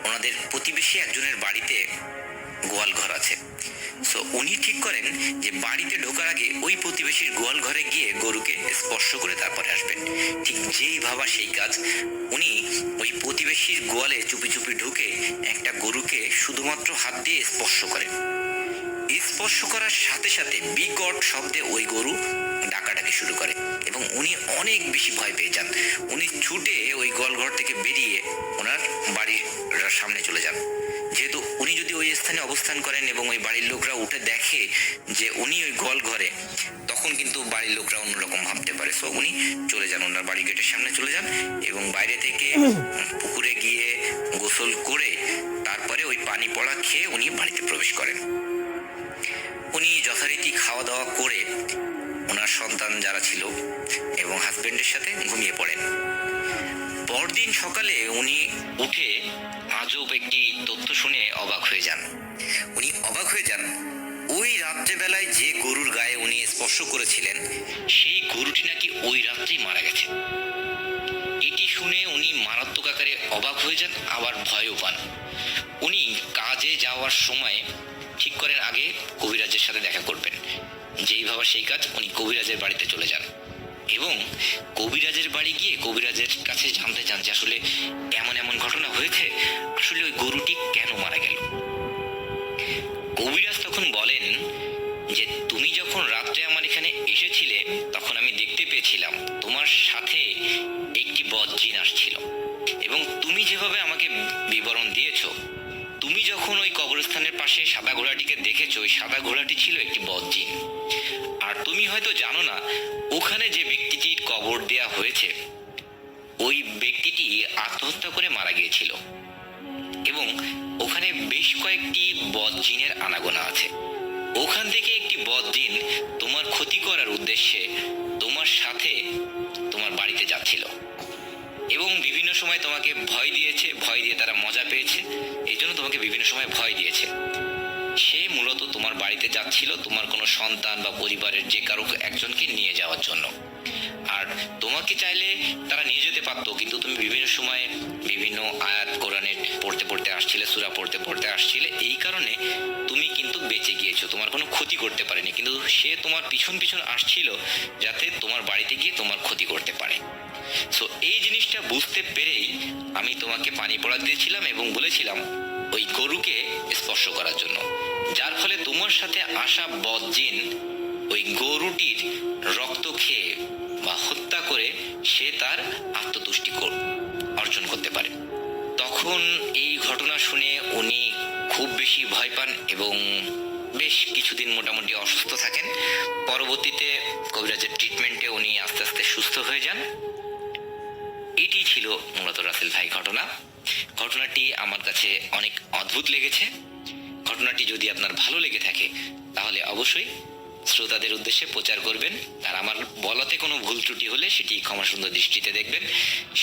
ওনাদের প্রতিবেশী একজনের বাড়িতে গোয়াল ঘর আছে। সো উনি ঠিক করেন যে বাড়িতে ঢোকার আগে ওই প্রতিবেশীর গোয়াল ঘরে গিয়ে গরুকে স্পর্শ করে তারপরে আসবেন। ঠিক যেই ভাবা সেই কাজ, উনি ওই প্রতিবেশীর গোয়ালে চুপি চুপি ঢুকে একটা গরুকে শুধুমাত্র হাত দিয়ে স্পর্শ করেন। স্পর্শ করার সাথে সাথে বিকট শব্দে ওই গরু ডাকাডাকি শুরু করে এবং উনি অনেক বেশি ভয় পেয়ে যান। উনি ছুটে ওই গোয়ালঘর থেকে বেরিয়ে ওনার বাড়ির সামনে চলে যান। যেহেতু উনি যদি ওই স্থানে অবস্থান করেন এবং ওই বাড়ির লোকরা উঠে দেখে যে উনি ওই গোয়াল ঘরে, তখন কিন্তু বাড়ির লোকরা অন্যরকম ভাবতে পারে। সো উনি চলে যান, ওনার বাড়ির গেটের সামনে চলে যান এবং বাইরে থেকে পুকুরে গিয়ে গোসল করে তারপরে ওই পানি পড়া খেয়ে উনি বাড়িতে প্রবেশ করেন। উনি যথারীতি খাওয়া দাওয়া করে ওনার সন্তান যারা ছিল এবং হাজবেন্ডের সাথে ঘুমিয়ে পড়েন। পরদিন সকালে উনি উঠে আজব একটি তথ্য শুনে অবাক হয়ে যান। উনি অবাক হয়ে যান ওই রাত্রেবেলায় যে গরুর গায়ে উনি স্পর্শ করেছিলেন সেই গরুটি নাকি ওই রাত্রেই মারা গেছে। এটি শুনে উনি মারাত্মক আকারে অবাক হয়ে যান, আবার ভয়ও পান। উনি কাজে যাওয়ার সময় ঠিক করেন আগে কবিরাজের সাথে দেখা করবেন। যেই ভাবা সেই কাজ, উনি কবিরাজের বাড়িতে চলে যান এবং কবিরাজের বাড়ি গিয়ে কবিরাজের কাছে জানতে চান যে আসলে এমন এমন ঘটনা হয়েছে, আসলে ওই গরুটি কেন মারা গেল। কবিরাজ তখন বলেন যে তুমি যখন রাত্রে আমার এখানে এসেছিলে তখন আমি দেখতে পেয়েছিলাম তোমার সাথে একটি বদজিন আসছিল এবং তুমি যেভাবে আমাকে বিবরণ দিয়েছো, তুমি যখন ওই কবরস্থানের পাশে সাদা ঘোড়াটিকে দেখেছো, ওই সাদা ঘোড়াটি ছিল একটি বদজিন। আর তুমি হয়তো জানো না ওখানে যে ব্যক্তিটির কবর দেয়া হয়েছে ওই ব্যক্তিটি আত্মহত্যা করে মারা গিয়েছিল এবং ওখানে বেশ কয়েকটি বদজিনের আনাগোনা আছে। ওখান থেকে একটি বদজিন তোমার ক্ষতি করার উদ্দেশ্যে তোমার সাথে তোমার বাড়িতে যাচ্ছিল এবং বিভিন্ন সময় তোমাকে ভয় দিয়েছে, ভয় দিয়ে তারা মজা পেয়েছে, এই জন্য তোমাকে বিভিন্ন সময় ভয় দিয়েছে। সে মূলত তোমার বাড়িতে যাচ্ছিল তোমার কোনো সন্তান বা পরিবারের যে কারো একজনকে নিয়ে যাওয়ার জন্য। আর তোমাকে চাইলে তারা নিয়ে যেতে পারতো, কিন্তু তুমি বিভিন্ন সময়ে বিভিন্ন আয়াত কোরআনের পড়তে পড়তে আসছিলে, সূরা পড়তে পড়তে আসছিলে, এই কারণে তুমি কিন্তু বেঁচে গিয়েছো, তোমার কোনো ক্ষতি করতে পারেনি। কিন্তু সে তোমার পিছন পিছন আসছিল যাতে তোমার বাড়িতে গিয়ে তোমার ক্ষতি করতে পারে। সো এই জিনিসটা বুঝতে পেরেই আমি তোমাকে পানি পড়া দিয়েছিলাম এবং বলেছিলাম ওই গরুকে স্পর্শ করার জন্য, যার ফলে তোমার সাথে আসা বদজিন ওই গরুটির রক্ত খেয়ে বা হত্যা করে সে তার আত্মতুষ্টি অর্জন করতে পারে। তখন এই ঘটনা শুনে উনি খুব বেশি ভয় পান এবং বেশ কিছুদিন মোটামুটি অসুস্থ থাকেন। পরবর্তীতে কবিরাজের ট্রিটমেন্টে উনি আস্তে আস্তে সুস্থ হয়ে যান। এটি ছিল মূলত রাসেল ভাই ঘটনা। ঘটনাটি আমার কাছে অনেক অদ্ভুত লেগেছে। ঘটনাটি যদি আপনার ভালো লেগে থাকে তাহলে অবশ্যই শ্রোতাদের উদ্দেশ্যে প্রচার করবেন, আর আমার বলাতে কোনো ভুল ত্রুটি হলে সেটি ক্ষমাসুন্দর দৃষ্টিতে দেখবেন।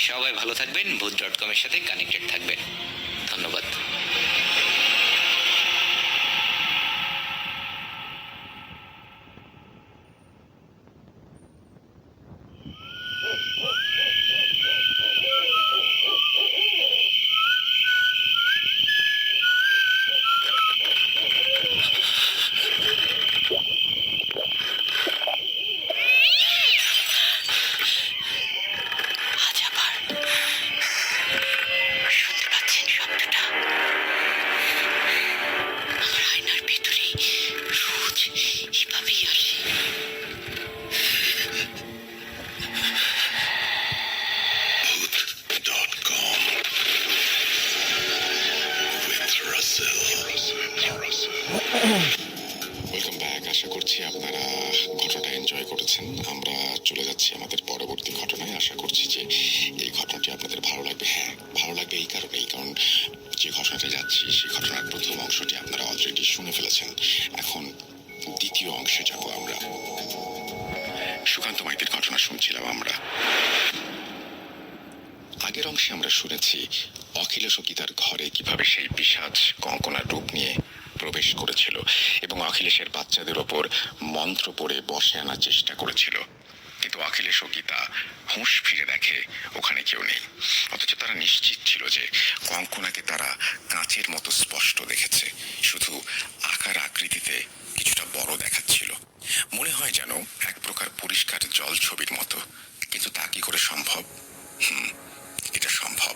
সবাই ভালো থাকবেন, ভূত.com-এর সাথে কানেক্টেড থাকবেন। ধন্যবাদ। আজ আবার শুনতে পাচ্ছেন শব্দটা? আমার আয়নার ভেতরে রোজ এভাবেই আসে। Voot.com with Russell. Welcome back. আশা করছি আপনারা ঘটনাটা এনজয় করেছেন। আমরা চলে যাচ্ছি আমাদের পরবর্তী ঘটনায়। আশা করছি যে এই ঘটনাটি আপনাদের ভালো লাগবে। হ্যাঁ, ভালো লাগবে এই কারণেই, কারণ যে ঘটনাটা যাচ্ছি সেই ঘটনার প্রথম অংশটি আপনারা অলরেডি শুনে ফেলেছেন। এখন দ্বিতীয় অংশে যাব আমরা। সুকান্ত মাইতির ঘটনা শুনছিলাম আমরা। আগের অংশে আমরা শুনেছি অখিলেশ ও গীতার ঘরে কিভাবে সেই পিশাচ কঙ্কনার রূপ নিয়ে প্রবেশ করেছিল এবং অখিলেশের বাচ্চাদের ওপর মন্ত্র পড়ে বশে আনার চেষ্টা করেছিল। কিন্তু অখিলেশ ও গীতা হুঁশ ফিরে দেখে ওখানে কেউ নেই, অথচ তারা নিশ্চিত ছিল যে কঙ্কনাকে তারা কাঁচের মতো স্পষ্ট দেখেছে, শুধু আকার আকৃতিতে কিছুটা বড় দেখাচ্ছিল। মনে হয় যেন এক প্রকার পরিষ্কার জল ছবির মতো। কিন্তু তা কি করে সম্ভব? এটা সম্ভব,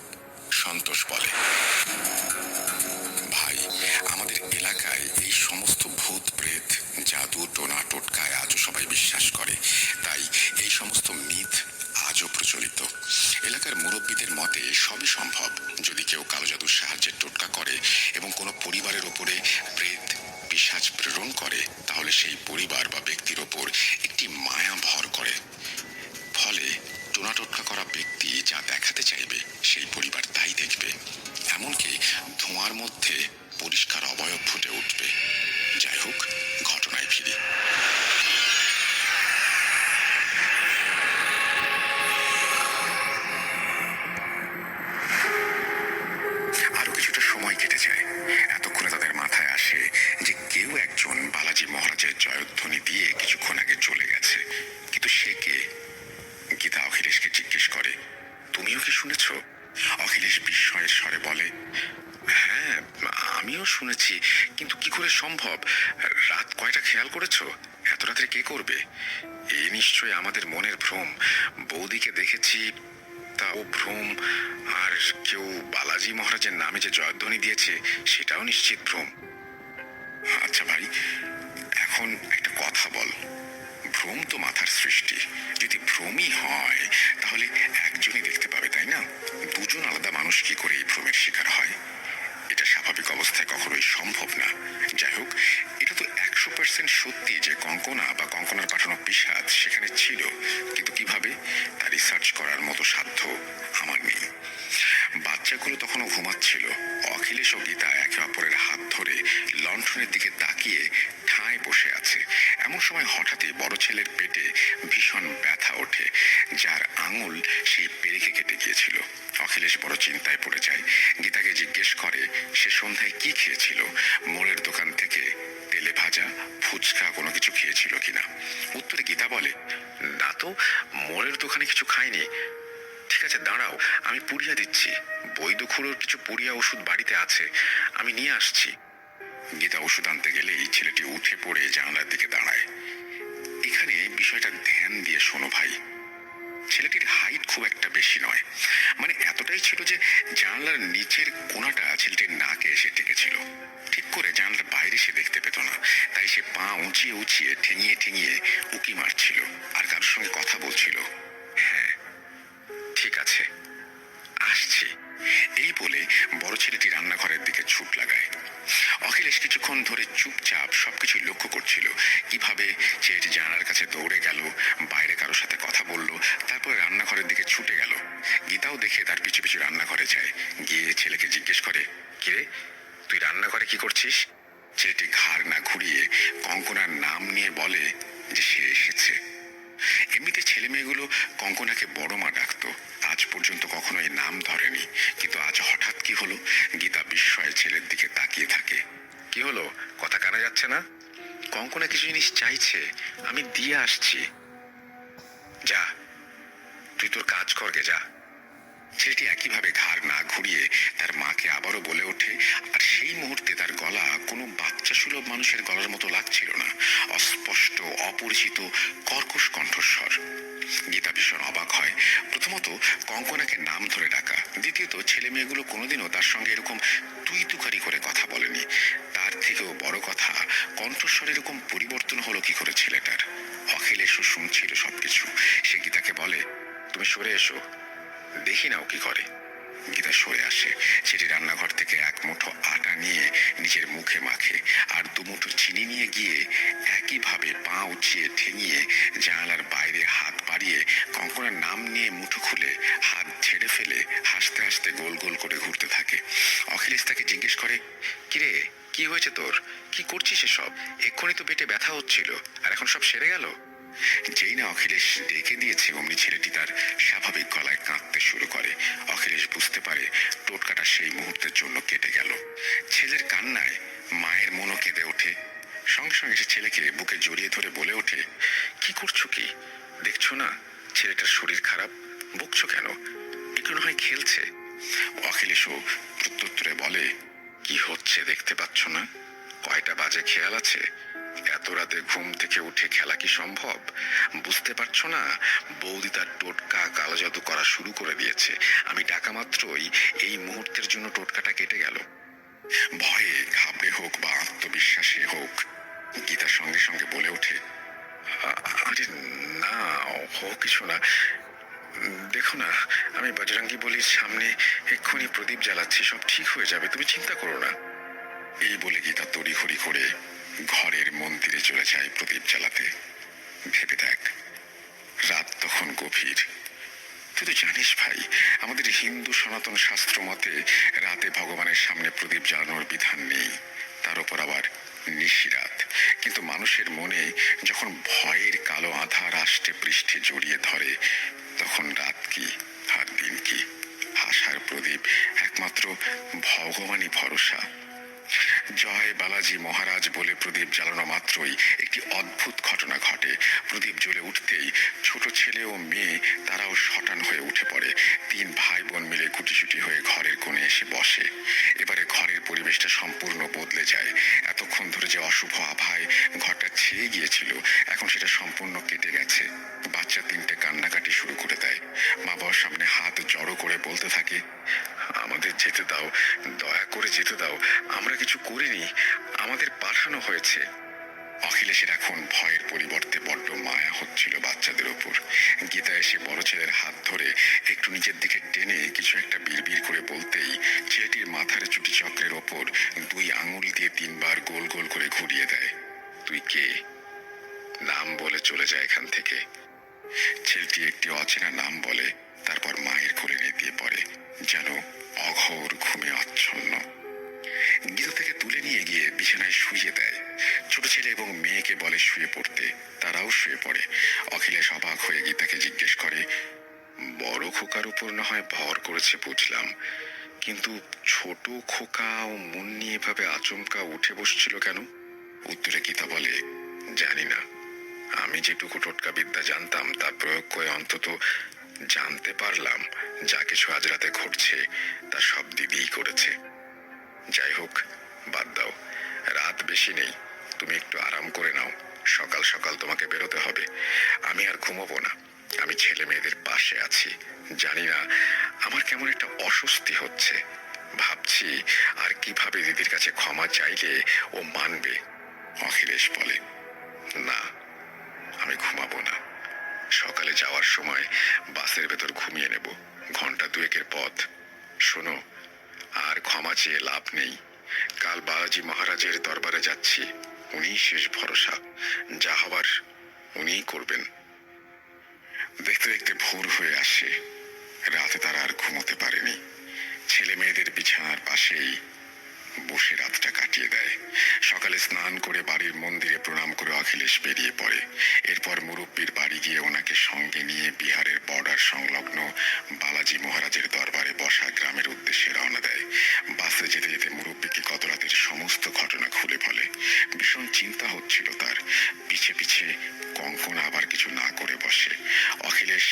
সন্তোষ বলে। ভাই, আমাদের এলাকায় এই সমস্ত ভূত প্রেত, জাদু টোনা টোটকায় আজও সবাই বিশ্বাস করে, তাই এই সমস্ত মিথ আজও প্রচলিত। এলাকার মুরব্বীদের মতে সবই সম্ভব যদি কেউ কালো জাদুর সাহায্যে টোটকা করে এবং কোনো পরিবারের ওপরে প্রেত পিশাচ প্রেরণ করে, তাহলে সেই পরিবার বা ব্যক্তির ওপর একটি মায়া ভর করে। ফলে টোনা টোটকা করা ব্যক্তি যা দেখাতে চাইবে সেই পরিবার তাই দেখবে। এমনকি ধোঁয়ার মধ্যে পরিষ্কার অবয়ব ফুটে উঠবে। যাই হোক, ঘটনায় ফিরি। আরো কিছুটা সময় কেটে যায়। এতক্ষণে তাদের মাথায় আসে যে কেউ একজন বালাজি মহারাজের জয়ধ্বনি দিয়ে কিছুক্ষণ আগে চলে গেছে। কিন্তু সে কে? গীতা অখিলেশকে জিজ্ঞেস করে, তুমিও কি শুনেছ? অখিলেশ বিস্ময়ের স্বরে বলে, হ্যাঁ, আমিও শুনেছি, কিন্তু কি করে সম্ভব? রাত কয়টা খেয়াল করেছো? এত রাত্রে কে করবে? এই নিশ্চয়ই আমাদের মনের ভ্রম। বৌদিকে দেখেছি, তা ও ভ্রম, আর কেউ বালাজি মহারাজের নামে যে জয়ধ্বনি দিয়েছে সেটাও নিশ্চিত ভ্রম। আচ্ছা ভাই, এখন একটা কথা বল, ভ্রম তো মাথার সৃষ্টি। যদি ভ্রমই হয় তাহলে একজনই দেখতে পাবে, তাই না? দুজন আলাদা মানুষ কি করে এই ভ্রমের শিকার হয়? এটা স্বাভাবিক অবস্থায় কখনোই সম্ভব না। যাই হোক, এটা তো 100% সত্যি যে কঙ্কনা বা কঙ্কনার পাঠানো পিশাচ সেখানে ছিল, কিন্তু কিভাবে তা রিসার্চ করার মতো সাধ্য আমার নেই। বাচ্চাগুলো তখনও ঘুমাচ্ছিল। অখিলেশ ও গীতা একে অপরের হাত ধরে লণ্ঠনের দিকে তাকিয়ে ঠায় বসে আছে। এমন সময় হঠাৎই বড় ছেলের পেটে ভীষণ ব্যথা ওঠে, যার আঙুল সেই পেরেকে কেটে গিয়েছিল। অখিলেশ বড় চিন্তায় পড়ে যায়। গীতাকে জিজ্ঞেস করে সে সন্ধ্যায় কি খেয়েছিল, মোড়ের দোকান থেকে তেলে ভাজা ফুচকা কোনো কিছু খেয়েছিল কিনা। উত্তরে গীতা বলে, না তো, মোড়ের দোকানে কিছু খায়নি। ঠিক আছে, দাঁড়াও, আমি পুড়িয়া দিচ্ছি। বৈদ্যখুড়োর কিছু পুড়িয়া ওষুধ বাড়িতে আছে, আমি নিয়ে আসছি। গীতা ওষুধ আনতে গেলেই ছেলেটি উঠে পড়ে জানালার দিকে দাঁড়ায়। এখানে বিষয়টা ধ্যান দিয়ে শোনো ভাই। ছেলেটির হাইট খুব একটা বেশি নয়, মানে এতটা এতটাই ছিল যে জানলার নিচের কোণাটা ছেলেটির নাকে এসে ঠেকেছিল। ঠিক করে জানলার বাইরে সে দেখতে পেত না, তাই সে পা উঁচিয়ে উঁচিয়ে ঠেঙিয়ে ঠেঙিয়ে উকি মারছিল আর কারোর সঙ্গে কথা বলছিল। হ্যাঁ, ঠিক আছে, আসছি, এই বলে বড় ছেলেটি রান্নাঘরের দিকে ছুট লাগায়। অখিলেশ কিছুক্ষণ ধরে চুপচাপ সবকিছু লক্ষ্য করছিল। কিভাবে ছেলেটি জানালার কাছে দৌড়ে গেল, বাইরে কারোর সাথে কথা বলল, তারপরে রান্নাঘরের দিকে ছুটে গেল। গীতাও দেখে তার পিছু পিছু রান্নাঘরে যায়। গিয়ে ছেলেকে জিজ্ঞেস করে, কিরে, তুই রান্নাঘরে কি করছিস? ছেলেটি ঘাড় না ঘুরিয়ে কঙ্কনার নাম নিয়ে বলে যে সে এসেছে। এমনিতে ছেলে মেয়েগুলো কঙ্কনাকে বড় মা ডাকতো, আজ পর্যন্ত কখনো এই নাম ধরেনি। কিন্তু আজ হঠাৎ কি হলো? গীতা বিস্ময়ে ছেলের দিকে তাকিয়ে থাকে। কি হলো, কথা কানা যাচ্ছে না? কঙ্কনা কিছু জিনিস চাইছে, আমি দিয়ে আসছি। যা, তুই তোর কাজ করগে, যা। ছেলেটি একইভাবে ঘাড় না ঘুরিয়ে তার মাকে আবারও বলে ওঠে। আর সেই মুহূর্তে তার গলা কোনো বাচ্চা সুলভ মানুষের গলার মতো লাগছিল না, অস্পষ্ট, অপরিচিত, কর্কশ কণ্ঠস্বর। গীতা ভীষণ অবাক হয়। প্রথমত কঙ্কনাকে নাম ধরে ডাকা, দ্বিতীয়ত ছেলে মেয়েগুলো কোনোদিনও তার সঙ্গে এরকম তুই তুকারি করে কথা বলেনি। তার থেকেও বড় কথা, কণ্ঠস্বর এরকম পরিবর্তন হলো কি করে ছেলেটার। অখিলেশও শুনছিল সবকিছু। সে গীতাকে বলে, তুমি সরে এসো, দেখি নাও কি করে। গীতা সরে আসে। সেটি রান্নাঘর থেকে এক মুঠো আটা নিয়ে নিজের মুখে মাখে আর দুমুঠো চিনি নিয়ে গিয়ে একইভাবে পা উঁচিয়ে ঠেঙিয়ে জানালার বাইরে হাত বাড়িয়ে কঙ্কনার নাম নিয়ে মুঠো খুলে হাত ছেড়ে ফেলে হাসতে হাসতে গোল গোল করে ঘুরতে থাকে। অখিলেশ তাকে জিজ্ঞেস করে, কিরে, কি হয়েছে তোর? কি করছিস এসব? এক্ষুনি তো পেটে ব্যথা হচ্ছিল, আর এখন সব সেরে গেল? যেই না অখিলেশ ডেকে দিয়েছে অমনি ছেলেটি তার স্বাভাবিক গলায় কাঁদতে শুরু করে। অখিলেশ বুঝতে পারে টোটকাটা সেই মুহূর্তের জন্য কেটে গেল। ছেলের কান্নায় মায়ের মনও কেঁদে ওঠে। সঙ্গে সঙ্গে সে ছেলেকে বুকে জড়িয়ে ধরে বলে ওঠে, কি করছো কি? দেখছো না ছেলেটার শরীর খারাপ? বকছো কেন? একটু না হয় খেলছে। অখিলেশও প্রত্যুত্তরে বলে, কি হচ্ছে দেখতে পাচ্ছ না? কয়টা বাজে খেয়াল আছে? এত রাতে ঘুম থেকে উঠে খেলা কি সম্ভব? বুঝতে পারছো না? বৌদি তার টোটকা কালো জাদু করা শুরু করে দিয়েছে। আমি ডাকা মাত্রই এই মুহূর্তের জন্য টোটকাটা কেটে গেল। ভয়ে ঘাবড়ে হোক বা আত্মবিশ্বাসী হোক, গীতার সঙ্গে সঙ্গে বলে ওঠে, আরে না, ও কিছু না। দেখো না, আমি বজরঙ্গী বলির সামনে এক্ষুনি প্রদীপ জ্বালাচ্ছি, সব ঠিক হয়ে যাবে, তুমি চিন্তা করো না। এই বলে গীতা তড়িঘড়ি করে ঘরের মন্দিরে চলে যায় প্রদীপ জ্বালাতে। ভেবে দেখ, রাত তখন গভীর। তুই তো জানিস ভাই, আমাদের হিন্দু সনাতন শাস্ত্র মতে রাতে ভগবানের সামনে প্রদীপ জ্বালানোর বিধান নেই, তার উপর আবার নিশিরাত। কিন্তু মানুষের মনে যখন ভয়ের কালো আধার আষ্টে পৃষ্ঠে জড়িয়ে ধরে, তখন রাত কি আর দিন কি? আশার প্রদীপ একমাত্র ভগবানই ভরসা। জয় বালাজি মহারাজ বলে প্রদীপ জ্বালানো মাত্রই একটি অদ্ভুত ঘটনা ঘটে। প্রদীপ জ্বলে উঠতেই ছোট ছেলে ও মেয়ে তারাও শটান হয়ে উঠে পড়ে। তিন ভাই বোন মিলে গুটিসুটি হয়ে ঘরের কোণে এসে বসে। এবারে ঘরের পরিবেশটা সম্পূর্ণ বদলে যায়। এতক্ষণ ধরে যে অশুভ আভায় ঘরটা ছেয়ে গিয়েছিল, এখন সেটা সম্পূর্ণ কেটে গেছে। বাচ্চা তিনটে কান্নাকাটি শুরু করে দেয়। মা বাবার সামনে হাত জড়ো করে বলতে থাকে, আমাদের যেতে দাও, দয়া করে যেতে দাও, আমরা কিছু করিনি, আমাদের পাঠানো হয়েছে। অখিলেশের এখন ভয়ের পরিবর্তে বড্ড মায়া হচ্ছিল বাচ্চাদের ওপর। গীতা এসে বড় ছেলের হাত ধরে একটু নিজের দিকে টেনে কিছু একটা বিড়বিড় করে বলতেই ছেলেটির মাথার চুটি চক্রের ওপর দুই আঙুল দিয়ে তিনবার গোল গোল করে ঘুরিয়ে দেয়। তুই কে? নাম বলে চলে যায় এখান থেকে। ছেলেটি একটি অচেনা নাম বলে, তারপর মায়ের কোলে নেতিয়ে পড়ে, যেন অঘোর ঘুমে আচ্ছন্ন। গীতা থেকে তুলে নিয়ে গিয়ে বিছানায় শুইয়ে দেয়। ছোট ছেলে এবং মেয়েকে বলে শুয়ে পড়তে, তারাও শুয়ে পড়ে। অখিলেশ অবাক হয়ে গীতাকে জিজ্ঞেস করে, বড় খোকার উপর না হয় ভর করেছে বুঝলাম, কিন্তু ছোট খোকা ও মুন্নি এভাবে আচমকা উঠে বসছিল কেন? উত্তরে গীতা বলে, জানি না, আমি যেটুকু টোটকা বিদ্যা জানতাম তার প্রয়োগ করে অন্তত জানতে পারলাম যা কিছু আজ রাতে ঘটছে তা সব দিদিই করেছে। যাই হোক, বাদ দাও, রাত বেশি নেই, তুমি একটু আরাম করে নাও, সকাল সকাল তোমাকে বেরোতে হবে। আমি আর ঘুমোবো না, আমি ছেলে মেয়েদের পাশে আছি। জানি না আমার কেমন একটা অস্বস্তি হচ্ছে। ভাবছি আর কিভাবে দিদির কাছে ক্ষমা চাইলে ও মানবে। অখিলেশ বলে, না, আমি ঘুমাবো না। সকালে যাওয়ার সময় বাসের ভেতর ঘুমিয়ে নেব, ঘন্টা দুয়েকের পথ। শোনো, আর ক্ষমা চেয়ে লাভ নেই। কাল বালাজি মহারাজের দরবারে যাচ্ছি, উনিই শেষ ভরসা। যা হবার উনিই করবেন। দেখতে দেখতে ভোর হয়ে আসে। রাতে তারা আর ঘুমোতে পারেনি। ছেলে মেয়েদের বিছানার পাশেই বসে রাতটা কাটিয়ে দেয়। সকালে স্নান করে বাড়ির মন্দিরে প্রণাম করে অখিলেশ বেরিয়ে পড়ে। এরপর মুরব্বীর বাড়ি গিয়ে ওনাকে সঙ্গে নিয়ে বিহারের বর্ডার সংলগ্ন বালাজি মহারাজের দরবারে বসা গ্রামের উদ্দেশ্যে রওনা দেয়। বাসে যেতে যেতে মুরব্বীকে গত রাতের সমস্ত ঘটনা খুলে বলে। ভীষণ চিন্তা হচ্ছিল তার। পিছে পিছে কঙ্কনা আবার কিছু না করে বসে। অখিলেশ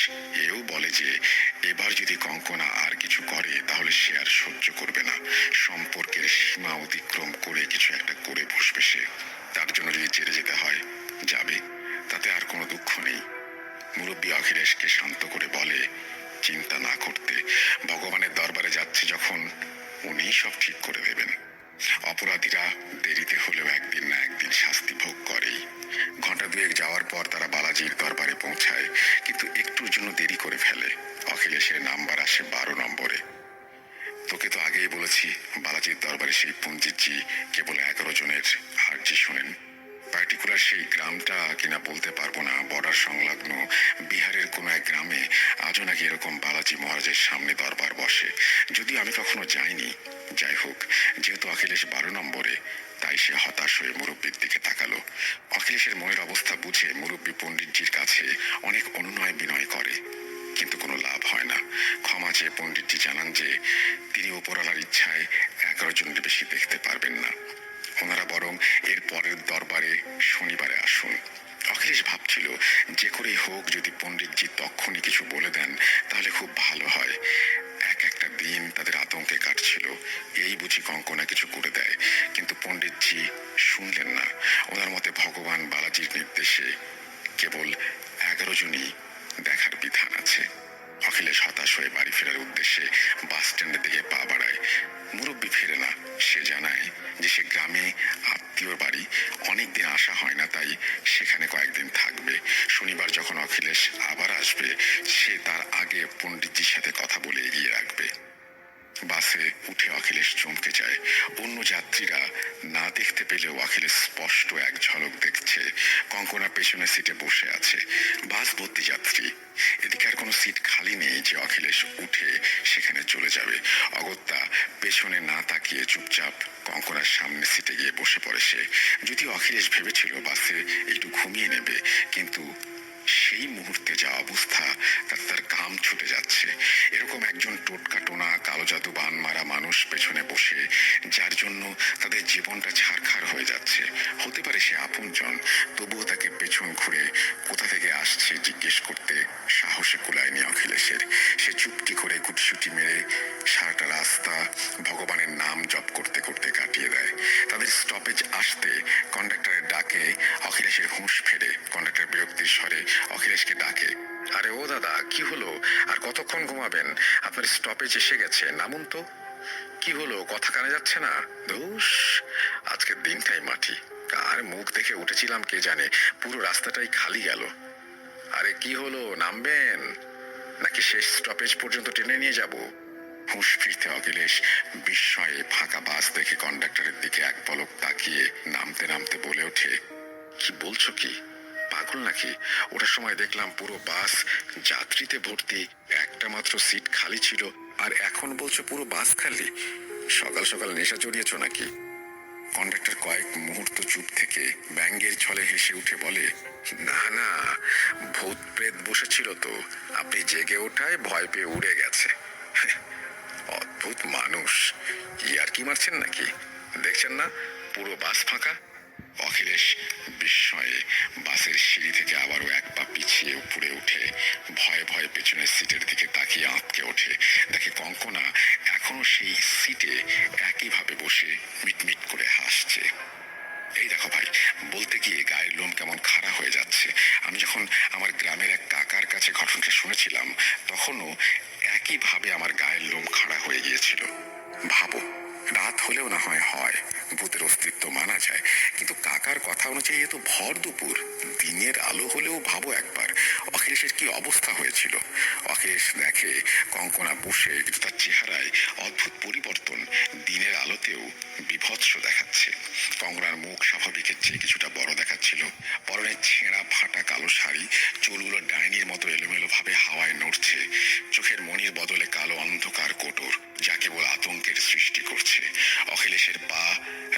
এও বলে যে এবার যদি কঙ্কনা আর কিছু করে তাহলে সে আর সহ্য করবে না। সম্পর্কের সীমা অতিক্রম করে কিছু একটা করে বসবে সে। তার জন্য যদি জেলে যেতে হয় যাবে, তাতে আর কোনো দুঃখ নেই। মুরব্বী অখিলেশকে শান্ত করে বলে চিন্তা না করতে, ভগবানের দরবারে যাচ্ছে যখন উনি সব ঠিক করে দেবেন। অপরাধীরা দেরিতে হলেও একদিন না একদিন শাস্তি ভোগ করেই। ঘন্টা দুয়েক যাওয়ার পর তারা বালাজির দরবারে পৌঁছায়, কিন্তু একটুর জন্য দেরি করে ফেলে। অখিলেশের নাম্বার আসে 12 নম্বরে। তোকে তো আগেই বলেছি, বালাজির দরবারে সেই পণ্ডিতজি কেবল 11 জনের আর্জি শোনেন। পার্টিকুলার সেই গ্রামটা কিনা বলতে পারবো না, বর্ডার সংলগ্ন বিহারের কোনো এক গ্রামে আজও নাকি এরকম বালাজি মহারাজের সামনে দরবার বসে, যদিও আমি কখনো যাইনি। যাই হোক, যেহেতু অখিলেশ 12 নম্বরে, তাই সে হতাশ হয়ে মুরব্বীর দিকে তাকালো। অখিলেশের মনের অবস্থা বুঝে মুরব্বী পণ্ডিতজির কাছে অনেক অনুনয় বিনয় করে, কিন্তু কোনো লাভ হয় না। ক্ষমা চেয়ে পণ্ডিতজি জানান যে তিনি উপরওয়ালার ইচ্ছায় 11 জনের বেশি দেখতে পারবেন না। ওনারা বরং এর পরের দরবারে শনিবারে আসুন। অখিলেশ ভাবছিল যে করেই হোক যদি পণ্ডিতজি তখনই কিছু বলে দেন তাহলে খুব ভালো হয়। এক একটা দিন তাদের আতঙ্কে কাটছিল, এই বুঝি কঙ্কনা কিছু করে দেয়। কিন্তু পণ্ডিতজি শুনলেন না। ওনার মতে ভগবান বালাজির নির্দেশে কেবল 11 জনই দেখার বিধান আছে। অখিলেশ হতাশ হয়ে বাড়ি ফেরার উদ্দেশ্যে বাস স্ট্যান্ডের দিকে পা বাড়ায়। মুরব্বী ফিরে না। সে জানায় যে সে গ্রামে আত্মীয়র বাড়ি, অনেকদিন আসা হয় না, তাই সেখানে কয়েকদিন থাকবে। শনিবার যখন অখিলেশ আবার আসবে, সে তার আগে পণ্ডিতজির সাথে কথা বলে এগিয়ে রাখবে। বাসে উঠে অখিলেশ চমকে যায়। অন্য যাত্রীরা না দেখতে পেলেও অখিলেশ স্পষ্ট এক ঝলক দেখছে কঙ্কনা পেছনের সিটে বসে আছে। বাস ভর্তি যাত্রী, এদিকে আর কোনো সিট খালি নেই যে অখিলেশ উঠে সেখানে চলে যাবে। অগত্যা পেছনে না তাকিয়ে চুপচাপ কঙ্কনার সামনে সিটে গিয়ে বসে পড়ে সে। যদিও অখিলেশ ভেবেছিল বাসে একটু ঘুমিয়ে নেবে, কিন্তু সেই মুহূর্তে যা অবস্থা তাতে তার ঘাম ছুটে যাচ্ছে। এরকম একজন টোটকা টোনা কালো জাদু বান মারা মানুষ পেছনে বসে, যার জন্য তাদের জীবনটা ছারখার হয়ে যাচ্ছে। হতে পারে সে আপনজন, তবুও তাকে পেছন ঘুরে কোথা থেকে আসছে জিজ্ঞেস করতে সাহসে কুলায়নি অখিলেশের। সে চুপটি করে গুটসুটি মেরে সারাটা রাস্তা ভগবানের নাম জপ করতে করতে কাটিয়ে দেয়। তাদের স্টপেজ আসতে কন্ডাক্টরের ডাকে অখিলেশের হুঁশ ফেরে। কন্ডাক্টর বিরক্তির স্বরে অখিলেশকে ডাকে, আরে ও দাদা, কি হলো? আর কতক্ষণ ঘুমাবেন? আপনার স্টপেজ এসে গেছে, নামুন তো। কি হলো, কথা কানে যাচ্ছে না? ধুস, আজকের দিনটাই মাটি। কার মুখ দেখে উঠেছিলাম কে জানে, পুরো রাস্তাটাই খালি গেল। আরে কি হলো, নামবেন নাকি শেষ স্টপেজ পর্যন্ত টেনে নিয়ে যাব? হুঁশ ফিরতে অখিলেশ বিস্ময়ে ফাঁকা বাস দেখে কন্ডাক্টরের দিকে এক পলক তাকিয়ে নামতে নামতে বলে ওঠে, কি বলছো কি? পাগল নাকি? ওটার সময় দেখলাম পুরো বাস যাত্রীতে ভর্তি, একটা মাত্র সিট খালি ছিল, আর এখন বলছো পুরো বাস খালি? সকাল সকাল নেশা চড়িয়েছ নাকি? কন্ডাক্টর কয়েক মুহূর্ত চুপ থেকে ব্যঙ্গের ছলে হেসে উঠে বলে, না না, ভূত প্রেত বসেছিল তো, আপনি জেগে ওঠায় ভয় পেয়ে উড়ে গেছে। অদ্ভুত মানুষ, ইয়ার কি মারছেন নাকি? দেখছেন না পুরো বাস ফাঁকা। অখিলেশ বিস্ময়ে বাসের সিঁড়ি থেকে আবারও এক পা পিছিয়ে উপরে উঠে ভয়ে ভয়ে পেছনের সিটের দিকে তাকিয়ে আঁতকে ওঠে। দেখে কঙ্কনা এখনো সেই সিটে একইভাবে বসে মিটমিট করে হাসছে। এই দেখো ভাই, বলতে গিয়ে গায়ের লোম কেমন খাড়া হয়ে যাচ্ছে। আমি যখন আমার গ্রামের এক কাকার কাছে ঘটনাটা শুনেছিলাম, তখনও কিভাবে আমার গায়ের লোম খাড়া হয়ে গিয়েছিল। ভাবো, রাত হলেও না হয় হয় ভূতের অস্তিত্ব মানা যায়, কিন্তু কাকার কথা অনুযায়ী এ তো ভর দুপুর, দিনের আলো হলেও ভাবো একবার অখিলেশের কি অবস্থা হয়েছিল। অখিলেশ দেখে কঙ্কনা বসে, কিন্তু তার চেহারায় অদ্ভুত পরিবর্তন, দিনের আলোতেও বিভৎস দেখাচ্ছে। কঙ্কনার মুখ স্বাভাবিকের চেয়ে কিছুটা বড় দেখাচ্ছিল, পরনে ছেঁড়া ফাটা কালো শাড়ি, চুলগুলো ডাইনির মতো এলোমেলো ভাবে হাওয়ায় নড়ছে, চোখের মণির বদলে কালো অন্ধকার কোটর, যা কেবল আতঙ্কের সৃষ্টি করছে। অখিলেশের পা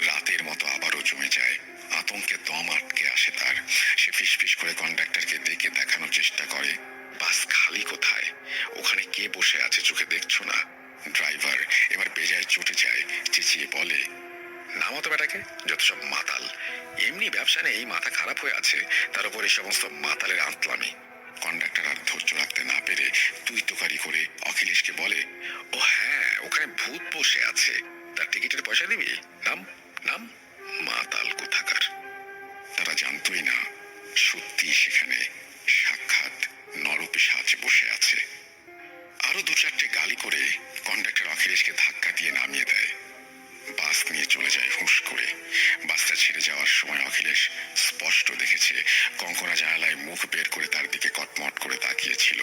রাতের মতো আবারও জমে যায়, আতঙ্কে দম আটকে আসে তার। সে ফিসফিস করে কন্ডাক্টরকে ডেকে দেখানোর চেষ্টা করে, বাস খালি কোথায়, ওখানে কে বসে আছে চোখে দেখছো না? ড্রাইভার এবার বেজায় চটে যায়, চেঁচিয়ে বলে, নামো তো বেটাকে, যত সব মাতাল। এমনি ব্যবসা নেই, মাথা খারাপ হয়ে আছে, তার উপর এই সমস্ত মাতালের আঁতলামি। কন্ডাক্টর আর ধৈর্য রাখতে না পেরে তুই তোকারি করে অখিলেশকে বলে, ও হ্যাঁ, ওখানে ভূত বসে আছে, তার টিকিটের পয়সা দিবি, নাম নাম। মাতাল কোথাকার। তারা জানতই না সত্যি সেখানে সাক্ষাৎ নরপিশাচ বসে আছে। আরো দু চারটে গালি করে কন্ডাক্টর অখিলেশকে ধাক্কা দিয়ে নামিয়ে দেয়। বাস নিয়ে চলে যায় হুঁশ করে। বাসটা ছেড়ে যাওয়ার সময় অখিলেশ স্পষ্ট দেখেছে কঙ্কনা জানালায় মুখ বের করে তার দিকে কটমট করে তাকিয়েছিল।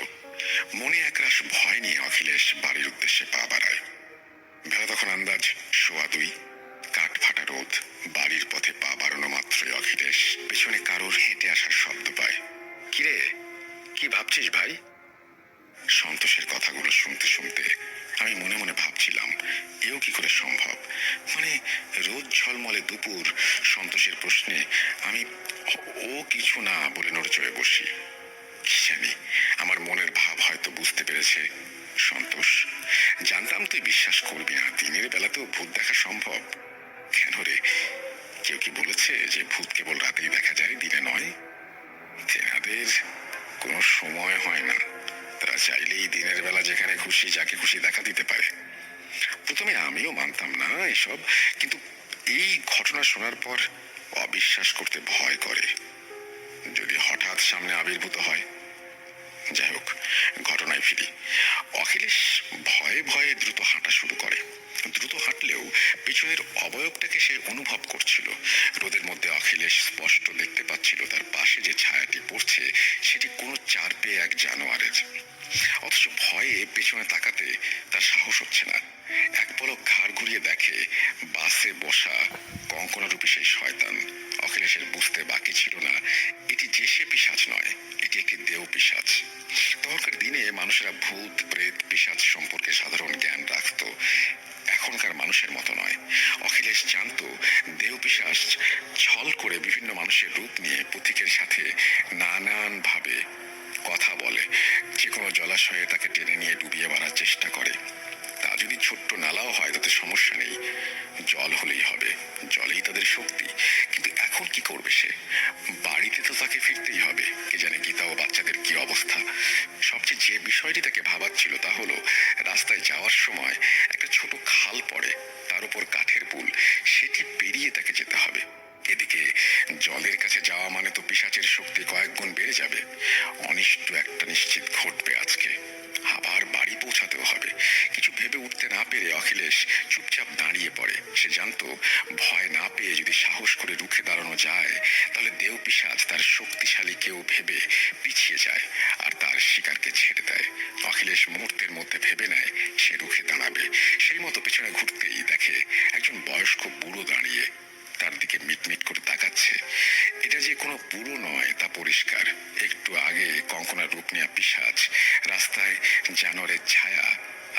মনে একরাশ ভয় নিয়ে অখিলেশ বাড়ির উদ্দেশ্যে পা বাড়ায়। বেলা তখন আন্দাজ 1:15। কাঠ ফাটা রোদ। বাড়ির পথে পা বাড়ানো মাত্রই অখিলেশ পেছনে কারোর হেঁটে আসার শব্দ পায়। কিরে, কি ভাবছিস ভাই? সন্তোষের কথাগুলো শুনতে শুনতে আমি মনে মনে ভাবছিলাম, এও কি করে সম্ভব? মানে রোদ ঝলমলে দুপুর। সন্তোষের প্রশ্নে আমি ও কিছু না বলে নড়ে চড়ে বসি। কি জানি, আমার মনের ভাব হয়তো বুঝতে পেরেছে সন্তোষ। জানতাম তুই বিশ্বাস করবি না, দিনের বেলাতেও ভূত দেখা সম্ভব। কেন রে, কেউ কি বলেছে যে ভূত কেবল রাতেই দেখা যায়, দিনে নয়? তেনাদের কোনো সময় হয় না, তারা চাইলেই দিনের বেলা যেখানে খুশি যাকে খুশি দেখা দিতে পারে। প্রথমে আমিও মানতাম না এসব, কিন্তু এই ঘটনা শোনার পর অবিশ্বাস করতে ভয় করে। যদি হঠাৎ সামনে আবির্ভূত হয়। যাই হোক, ঘটনায় ফিরি। অখিলেশ ভয়ে ভয়ে দ্রুত হাঁটা শুরু করে। দ্রুত হাঁটলেও পেছনের অবয়বটাকে সে অনুভব করছিল। রোদের মধ্যে অখিলেশ স্পষ্ট দেখতে পাচ্ছিল তার পাশে যে ছায়াটি পড়ছে সেটি কোনো চার পেয়ে এক জানোয়ারের। অথচ ভয়ে পেছনে তাকাতে তার সাহস হচ্ছে না। এক পলক ঘাড় ঘুরিয়ে দেখে বাসে বসা কঙ্কনারূপী সেই শয়তান। অখিলেশের বুঝতে বাকি ছিল না এটি যে সে পিশাচ নয়, এটি একটি দেহ পিশাচ। তখনকার দিনে মানুষেরা ভূত প্রেত পিশাচ সম্পর্কে সাধারণ জ্ঞান রাখত, এখনকার মানুষের মতো নয়। অখিলেশ জানত দেহ পিশাচ ছল করে বিভিন্ন মানুষের রূপ নিয়ে পথিকের সাথে নানান ভাবে কথা বলে, যে কোনো জলাশয়ে তাকে টেনে নিয়ে ডুবিয়ে মারার চেষ্টা করে। তা যদি ছোট্ট নালাও হয় তাতে সমস্যা নেই, জল হলেই হবে, জলেই তাদের শক্তি। কিন্তু এখন কি করবে সে? বাড়িতে তো তাকে ফিরতেই হবে, কে জানে গীতা ও বাচ্চাদের কি অবস্থা। সবচেয়ে যে বিষয়টি তাকে ভাবাচ্ছিল তা হলো রাস্তায় যাওয়ার সময় একটা ছোট খাল পড়ে, তার উপর কাঠের পুল, সেটি পেরিয়ে তাকে যেতে হবে। এদিকে জলের কাছে যাওয়া মানে তো পিশাচের শক্তি কয়েক গুণ বেড়ে যাবে। অনিষ্ট একটা নিশ্চিত ঘটবে আজকে, আবার বাড়ি পৌঁছাতেও হবে। কিছু ভেবে উঠতে না পেরে অখিলেশ চুপচাপ দাঁড়িয়ে পড়ে। সে জানতো ভয় না পেয়ে যদি সাহস করে রুখে দাঁড়ানো যায় তাহলে দেহ পিশাচ তার শক্তিশালী কেউ ভেবে পিছিয়ে যায় আর তার শিকারকে ছেড়ে দেয়। অখিলেশ মুহূর্তের মধ্যে ভেবে নেয় সে রুখে দাঁড়াবে। সেই মতো পেছনে ঘুরতেই দেখে একজন বয়স্ক বুড়ো দাঁড়িয়ে তার দিকে মিটমিট করে তাকাচ্ছে। এটা যে কোনো বুড়ো নয় তা পরিষ্কার। একটু আগে কঙ্কনার রূপ নেয়া পিশাচ, রাস্তায় জানোয়ারের ছায়া,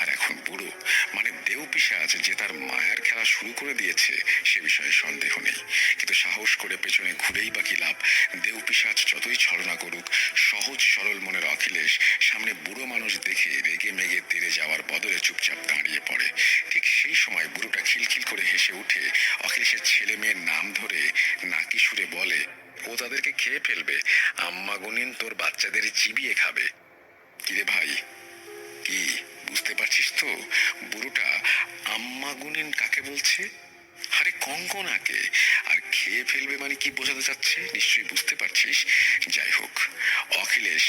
আর এখন বুড়ো, মানে দেহ পিশাচ যে তার মায়ার খেলা শুরু করে দিয়েছে সে বিষয়ে সন্দেহ নেই। কিন্তু সাহস করে পেছনে ঘুরেই বা কি লাভ? দেহ পিশাচ যতই ছলনা করুক, সহজ সরল মনের অখিলেশ সামনে বুড়ো মানুষ দেখে রেগে মেগে তেড়ে যাওয়ার বদলে চুপচাপ দাঁড়িয়ে পড়ে। ঠিক সেই সময় বুড়োটা খিলখিল করে হেসে উঠে অখিলেশের ছেলে মেয়ের নাম ধরে নাকি সুরে বলে, ও তাদেরকে খেয়ে ফেলবে, আম্মা গুনিন তোর বাচ্চাদের চিবিয়ে খাবে। কিরে ভাই, কি বুঝতে পারছিস তো বুড়োটা আম্মা গুনিন কাকে বলছে? আরে কঙ্কনাকে। আর খেয়ে ফেলবে মানে কি বোঝাতে চাচ্ছে নিশ্চয়ই বুঝতে পারছিস। যাই হোক, অখিলেশ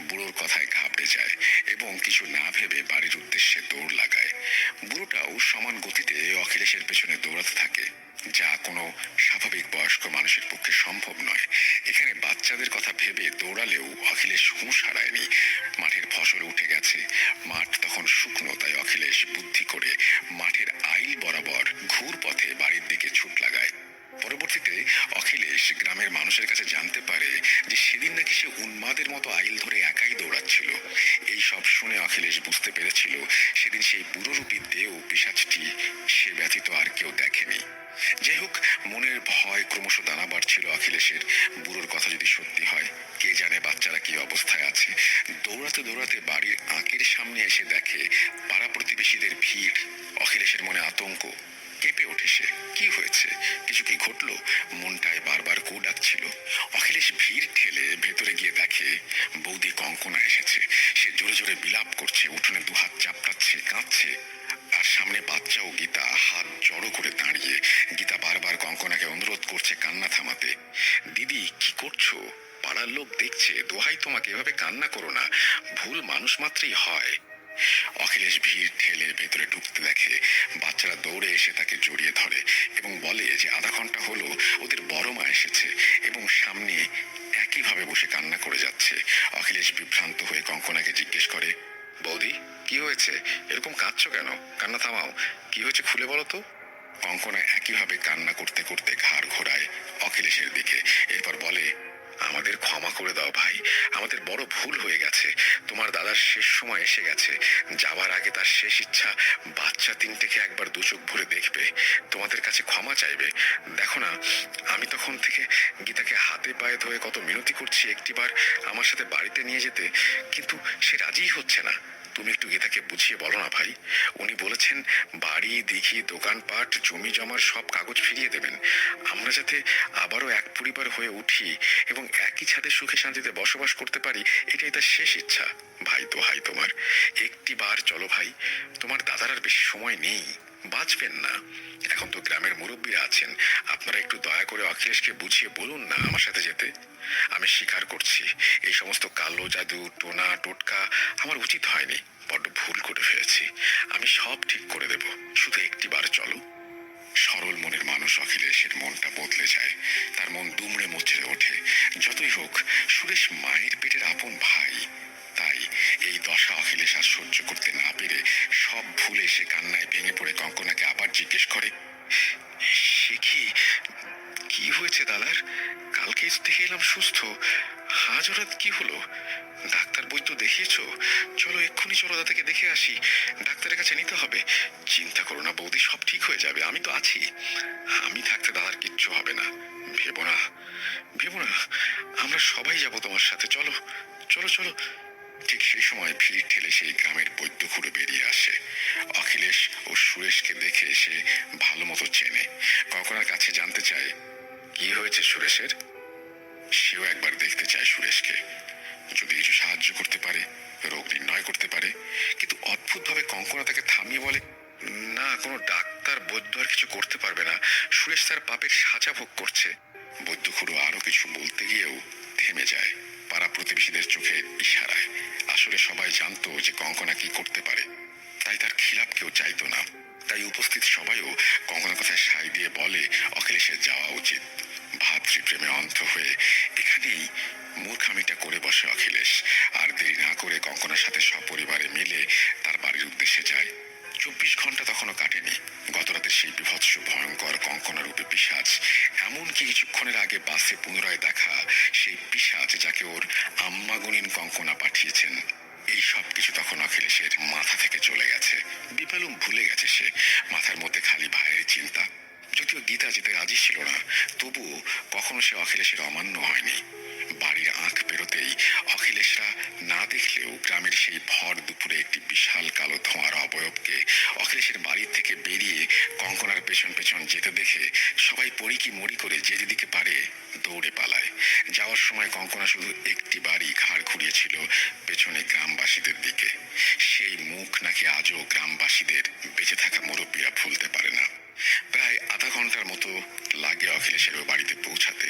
বুড়োর কথায় ঘাবড়ে যায় এবং কিছু না ভেবে বাড়ির উদ্দেশ্যে সমান গতিতে অখিলেশের পেছনে দৌড়াতে থাকে, যা কোনো স্বাভাবিক বয়স্ক মানুষের পক্ষে সম্ভব নয়। এখানে বাচ্চাদের কথা ভেবে দৌড়ালেও অখিলেশ হুঁশ হারায়নি। মাঠের ফসল উঠে গেছে, মাঠ তখন শুকনো, তাই অখিলেশ বুদ্ধি করে মাঠের আইল বরাবর ঘুর পথে বাড়ির দিকে ছুট লাগায়। পরবর্তীতে অখিলেশ গ্রামের মানুষের কাছে জানতে পারে যে সেদিন নাকি সে উন্মাদের মতো আইল ধরে একাই দৌড়াচ্ছিল। এই সব শুনে অখিলেশ বুঝতে পেরেছিল সেদিন সেই বুড়োরূপী দেহ পিশাচটি সে ব্যতীত আর কেউ দেখেনি। যাই হোক, মনের ভয় ক্রমশ দানা বাড়ছিল অখিলেশের। বুড়োর কথা যদি সত্যি হয়, কে জানে বাচ্চারা কি অবস্থায় আছে। দৌড়াতে দৌড়াতে বাড়ির আঁকের সামনে এসে দেখে পাড়া প্রতিবেশীদের ভিড়। অখিলেশের মনে আতঙ্ক, কেঁপে ওঠে সে। কি হয়েছে? কিছু কি ঘটলো? মনটায় বারবার কু ডাকছিল। অখিলেশ ভিড় ঠেলে ভেতরে গিয়ে দেখে বৌদি কঙ্কনা এসেছে। সে জোরে জোরে বিলাপ করছে, উঠোনে দুহাত চাপড়াচ্ছে, কাঁদছে। আর সামনে বাচ্চা ও গীতা হাত জড়ো করে দাঁড়িয়ে। গীতা বারবার কঙ্কনাকে অনুরোধ করছে কান্না থামাতে। দিদি, কি করছো? পাড়ার লোক দেখছে, দোহাই তোমাকে, এভাবে কান্না করো না, ভুল মানুষ মাত্রই হয়। অখিলেশ ভিড় ঠেলে ভেতরে ঢুকতে দেখে বাচ্চারা দৌড়ে এসে তাকে জড়িয়ে ধরে এবং বলে যে আধা ঘন্টা হলো ওদের বড় মা এসেছে এবং সামনে একইভাবে বসে কান্না করে যাচ্ছে। অখিলেশ বিভ্রান্ত হয়ে কঙ্কনাকে জিজ্ঞেস করে, বৌদি, কি হয়েছে? এরকম কাঁদছো কেন? কান্না থামাও, কি হয়েছে খুলে বলো তো। কঙ্কনা একইভাবে কান্না করতে করতে ঘাড় ঘোরায় অখিলেশের দিকে। এরপর বলে, আমাদের ক্ষমা করে দাও ভাই, আমাদের বড় ভুল হয়ে গেছে। তোমার দাদার শেষ সময় এসে গেছে। যাবার আগে তার শেষ ইচ্ছা বাচ্চা তিনটেকে একবার দু চোখ ভরে দেখবে, তোমাদের কাছে ক্ষমা চাইবে। দেখো না, আমি তখন থেকে গীতাকে হাতে পায়ে ধরে কত মিনতি করছি একটিবার আমার সাথে বাড়িতে নিয়ে যেতে, কিন্তু সে রাজিই হচ্ছে না। তুমি একটু গীতাকে বুঝিয়ে বলো না ভাই। উনি বলেছেন বাড়ি, দিঘি, দোকানপাট, জমি জমার সব কাগজ ফিরিয়ে দেবেন। আমরা যাতে আবারও এক পরিবার হয়ে উঠি এবং একই ছাদে সুখে শান্তিতে বসবাস করতে পারি, এটাই তার শেষ ইচ্ছা। ভাই, দোহাই তোমার, একটি বার চলো ভাই। তোমার দাদার আর বেশি সময় নেই, বাঁচবেন না। এখন তো গ্রামের মুরব্বীরা আছেন, আপনারা একটু দয়া করে অখিলেশকে বুঝিয়ে বলুন না আমার সাথে যেতে। আমি স্বীকার করছি, এই সমস্ত কালো জাদু, টোনা টোটকা আমার উচিত হয়নি। বড্ড ভুল করে ফেলেছি। আমি সব ঠিক করে দেব, শুধু একটি বার চলো। সরল মনের মানুষ অখিলেশের মনটা বদলে যায়। তার মন দুমড়ে মুচড়ে ওঠে। যতই হোক, সুরেশ মায়ের পেটের আপন ভাই। তাই এই দশা অখিলেশ আর সহ্য করতে না পেরে সব ভুলে সে কান্নায় ভেঙে পড়ে কঙ্কনাকে আবার জিজ্ঞেস করে, সে কি হয়েছে দাদার? কালকে দেখে এলাম সুস্থ, আজ হঠাৎ কি হলো? ডাক্তার বই তো দেখিয়েছো? চলো এক্ষুনি চলো, দাদাকে দেখে আসি, ডাক্তারের কাছে নিতে হবে। চিন্তা করো না বৌদি, সব ঠিক হয়ে যাবে, আমি তো আছি। আমি থাকতে দাদার কিচ্ছু হবে না। ভেবো না, ভেবো না, আমরা সবাই যাব তোমার সাথে, চলো চলো চলো। ঠিক সেই সময় ভিড় ঠেলে সেই গ্রামের বৈদ্য খুঁড়ে বেরিয়ে আসে। অখিলেশ ও সুরেশকে দেখে সে ভালো মতো চেনে। কঙ্কনার কাছে জানতে চায়, কি হয়েছে সুরেশের? সেও একবার দেখতে চায় সুরেশকে, যদি কিছু সাহায্য করতে পারে, রোগ নির্ণয় করতে পারে। কিন্তু অদ্ভুতভাবে কঙ্কনা তাকে থামিয়ে বলে, না, কোনো ডাক্তার বৈদ্য আর কিছু করতে পারবে না। সুরেশ তার পাপের সাজা ভোগ করছে। বৈদ্য খুড়ো আরো কিছু বলতে গিয়েও থেমে যায়, পাড়া প্রতিবেশীদের চোখে ইশারায়। আসলে সবাই জানতো যে কঙ্কনা কি করতে পারে, তাই তার খিলাপ কেউ চাইতো না। তাই উপস্থিত সবাইও কঙ্কনার কথায় সায় দিয়ে বলে অখিলেশের যাওয়া উচিত। ভাতৃপ্রেমে অন্ধ হয়ে এখানেই মূর্খামিটা করে বসে অখিলেশ। আর দেরি না করে কঙ্কনার সাথে সপরিবারে মিলে তার বাড়ির উদ্দেশ্যে যায়। 24 ঘন্টা তখনও কাটেনি। গতরাতে সেই বিভৎস ভয়ঙ্কর কঙ্কনা রূপে পিশাচ, এমনকি কিছুক্ষণের আগে বাসে পুনরায় দেখা সেই পিশাচ যাকে ওর আম্মা গুনিন কঙ্কনা পাঠিয়েছেন, এই সব কিছু তখন অখিলেশের মাথা থেকে চলে গেছে। বিপালুম ভুলে গেছে সে। মাথার মধ্যে খালি ভাইয়ের চিন্তা। যদিও গীতা যেতে রাজি ছিল না, তবুও কখনো সে অখিলেশের অমান্য হয়নি। বাড়ির আঁক পেরোতেই অখিলেশরা না দেখলেও গ্রামের সেই ভর দুপুরে একটি বিশাল কালো ধোঁয়ার অবয়বকে অখিলেশের বাড়ির থেকে বেরিয়ে কঙ্কনার পেছন পেছন যেতে দেখে সবাই পড়ি মরি করে যে যেদিকে পারে দৌড়ে পালায়। যাওয়ার সময় কঙ্কনা শুধু একটি বাড়ি ঘাড় ঘুরিয়েছিল পেছনে গ্রামবাসীদের দিকে। সেই মুখ নাকি আজও গ্রামবাসীদের বেঁচে থাকা মুরব্বীরা ভুলতে পারে না। প্রায় আধা ঘন্টার মতো লাগে অখিলেশের বাড়িতে পৌঁছাতে।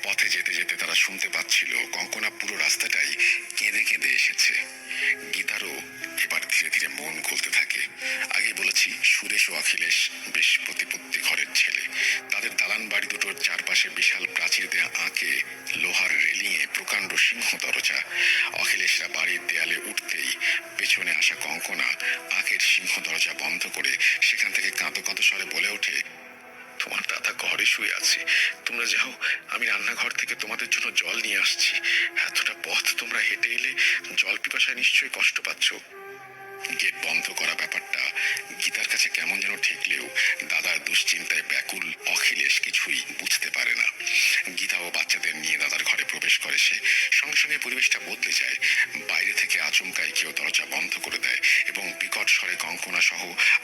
পথে যেতে যেতে তারা শুনতে পাচ্ছিল কঙ্কনা পুরো রাস্তাটাই কেঁদে কেঁদে এসেছে। গীতারও এবার ধীরে ধীরে মন খুলতে থাকে। আগে বলেছি সুরেশ ও অখিলেশ বেশ প্রতিপত্তি ঘরের ছেলে। তাদের দালান বাড়ি দুটোর চারপাশে বিশাল প্রাচীর দেয়া আঁকে লোহার রেলিংয়ে প্রকাণ্ড সিংহ দরজা। অখিলেশরা বাড়ির দেয়ালে উঠতেই পেছনে আসা কঙ্কনা আঁকের সিংহ দরজা বন্ধ করে সেখান থেকে কাঁদো কাঁদো স্বরে বলে ওঠে, তোমার দাদা ঘরে শুয়ে আছে, তোমরা যাও, আমি রান্নাঘর থেকে তোমাদের জন্য জল নিয়ে আসছি। এতটা পথ তোমরা হেঁটে এলে, জল পিপাসায় নিশ্চয়ই কষ্ট পাচ্ছ। গেট বন্ধ করা ব্যাপারটা গীতার কাছে কেমন যেন ঠেকলেও দাদার দুশ্চিন্তায় ব্যাকুল অখিলেশ কিছুই বুঝতে পারে না। গীতা ও বাচ্চাদের নিয়ে দাদার ঘরে প্রবেশ করে সে। সঙ্গে সঙ্গে পরিবেশটা বদলে যায়। বাইরে থেকে আচমকাই কেউ দরজা বন্ধ করে দেয় এবং বিকট স্বরে কঙ্কনা সহ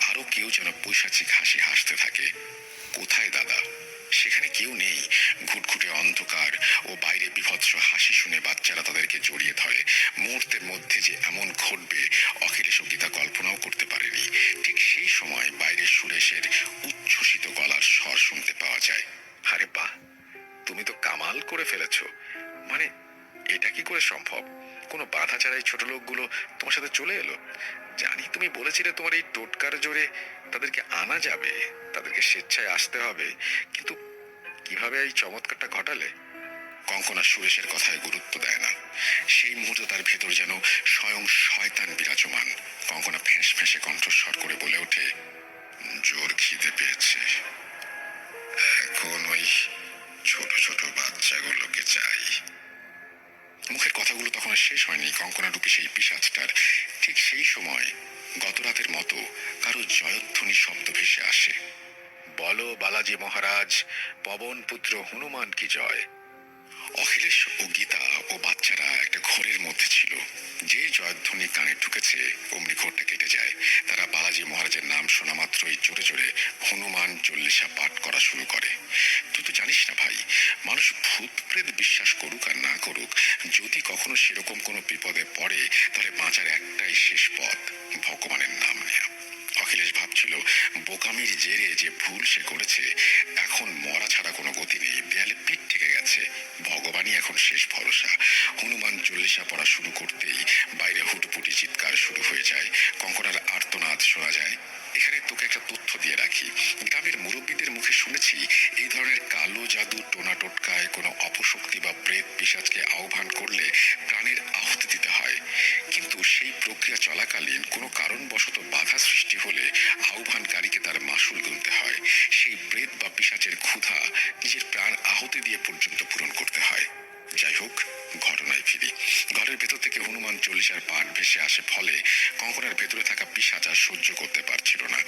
আরো কেউ যেন পৈশাচিক হাসি হাসতে থাকে। কোথায় দাদা? সেখানে কেউ নেই। ঘুটঘুটে অন্ধকার ও বাইরে বিভৎস হাসি শুনে বাচ্চারা তাদেরকে জড়িয়ে ধরে। মুহূর্তের মধ্যে যে এমন ঘটবে অখিলেশ ও গীতা কল্পনাও করতে পারেনি। ঠিক সেই সময় বাইরে সুরেশের উচ্ছ্বসিত গলার স্বর শুনতে পাওয়া যায়। আরে বাহ, তুমি তো কামাল করে ফেলেছো। মানে এটা কি করে সম্ভব? কোনো বাধা ছাড়াই ছোট লোকগুলো তোমার সাথে চলে এলো? জানি তুমি বলেছিলে তোমার এই টোটকার জোরে তাদেরকে আনা যাবে, তাদেরকে স্বেচ্ছায় আসতে হবে, কিন্তু কিভাবে এই চমৎকারটা ঘটালে? কঙ্কনা সুরেশের কথায় গুরুত্ব দেয় না। সেই মুহূর্তে তার ভেতর যেন স্বয়ং শয়তান বিরাজমান। কঙ্কনা ফেঁস ফেঁসে কণ্ঠস্বর করে বলে ওঠে, জোর খিদে পেয়েছে, এখন ওই ছোট ছোট বাচ্চাগুলোকে চাই। মুখের কথাগুলো তখন আর শেষ হয়নি কঙ্কনা রূপী সেই পিশাচটার। ঠিক সেই সময় গত রাতের মতো কারো জয়ধ্বনি শব্দ ভেসে আসে। বলো বালাজি মহারাজ, পবন পুত্র হনুমান কি জয়। অখিলেশ ও গীতা ও বাচ্চারা একটা ঘোরের মধ্যে ছিল। যে জয়ধ্বনি কানে ঢুকেছে অমনি ঘোরটা কেটে যায়। তারা বালাজি মহারাজের নাম শোনা মাত্রই জোরে জোরে হনুমান চল্লিশা পাঠ করা শুরু করে। তুই তো জানিস না ভাই, মানুষ ভূত প্রেত বিশ্বাস করুক আর না করুক, যদি কখনো সেরকম কোনো বিপদে পড়ে তাহলে বাঁচার একটাই শেষ পথ, ভগবানের নাম নেয়া। অখিলেশ ভাবছিল বোকামির জেরে যে ভুল সে করেছে, এখন মরা ছাড়া কোনো গতি নেই। দেয়ালে পিঠ থেকে গেছে, ভগবানই এখন শেষ ভরসা। হনুমান চল্লিশা পড়া শুরু করতেই বাইরে হুটপুটি চিৎকার শুরু হয়ে যায়। কঙ্কনার আর্তনাদ শোনা যায়। এখানে তোকে একটা তথ্য দিয়ে রাখি, গ্রামের মুরব্বীদের মুখে শুনেছি এই ধরনের কালো জাদু টোনা টোটকায় কোনো অপশক্তি বা প্রেত পিশাচকে আহ্বান করলে প্রাণের আহুতি দিতে হয়, কিন্তু সেই প্রক্রিয়া চলাকালীন কোনো কারণবশত বাধা সৃষ্টি হলে আহ্বানকারীকে তার মাসুল গুনতে হয়। সেই প্রেত বা পিশাচের ক্ষুধা নিজের প্রাণ আহুতি দিয়ে পর্যন্ত পূরণ করতে হয়। যাই হোক, ঘটনায় ফিরি। ঘরের ভেতর থেকে হনুমান চল্লিশার পাঠ ভেসে আসে ফলে কঙ্কনার ভেতরে থাকা পিশাচ আর সহ্য করতে পারছিল না,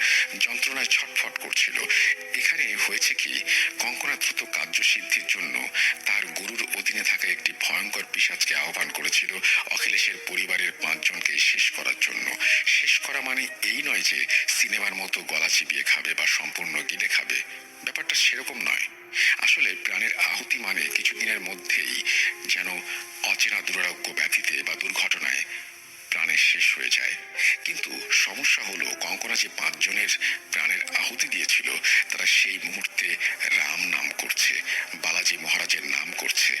যন্ত্রণায় ছটফট করছিল। এখানে হয়েছে কি, কঙ্কনা দ্রুত কার্যসিদ্ধির জন্য তার গুরুর অধীনে থাকা একটি ভয়ঙ্কর পিশাচকে আহ্বান করেছিল অখিলেশের পরিবারের 5 জনকে শেষ করার জন্য। শেষ করা মানে এই নয় যে সিনেমার মতো গলা চিবিয়ে খাবে বা সম্পূর্ণ গিলে খাবে, ব্যাপারটা সেরকম নয়। আসলে প্রাণের আহুতি মানে কিছুদিনের মধ্যেই যেন অচেনা দুরারোগ্য ব্যাধিতে বা দুর্ঘটনায় প্রাণের শেষ হয়ে যায়। কিন্তু সমস্যা হলো কঙ্কনা যে 5 জনের প্রাণের আহুতি দিয়েছিল তারা সেই মুহূর্তে রাম নাম করছে, বালাজি মহারাজের নাম করছে,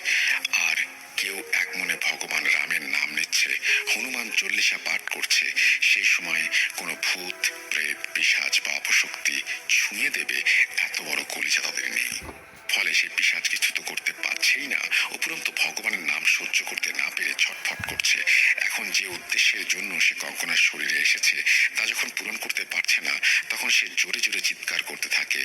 আর কেউ এক মনে ভগবান রামের নাম নিচ্ছে, হনুমান চল্লিশা পাঠ করছে। সেই সময় কোনো ভূত প্রেত পিশাচ বা অপশক্তি ছুঁয়ে দেবে এত বড় কলিজা তাদের নেই। ফলে সেই পিশাচ কিছু তো করতে পারছেই না, উপরন্তু ভগবানের নাম সহ্য করতে না পেরে ছটফট করছে। এখন যে উদ্দেশ্যের জন্য সে কঙ্কনার শরীরে এসেছে তা যখন পূরণ করতে পারছে না, তখন সে জোরে জোরে চিৎকার করতে থাকে,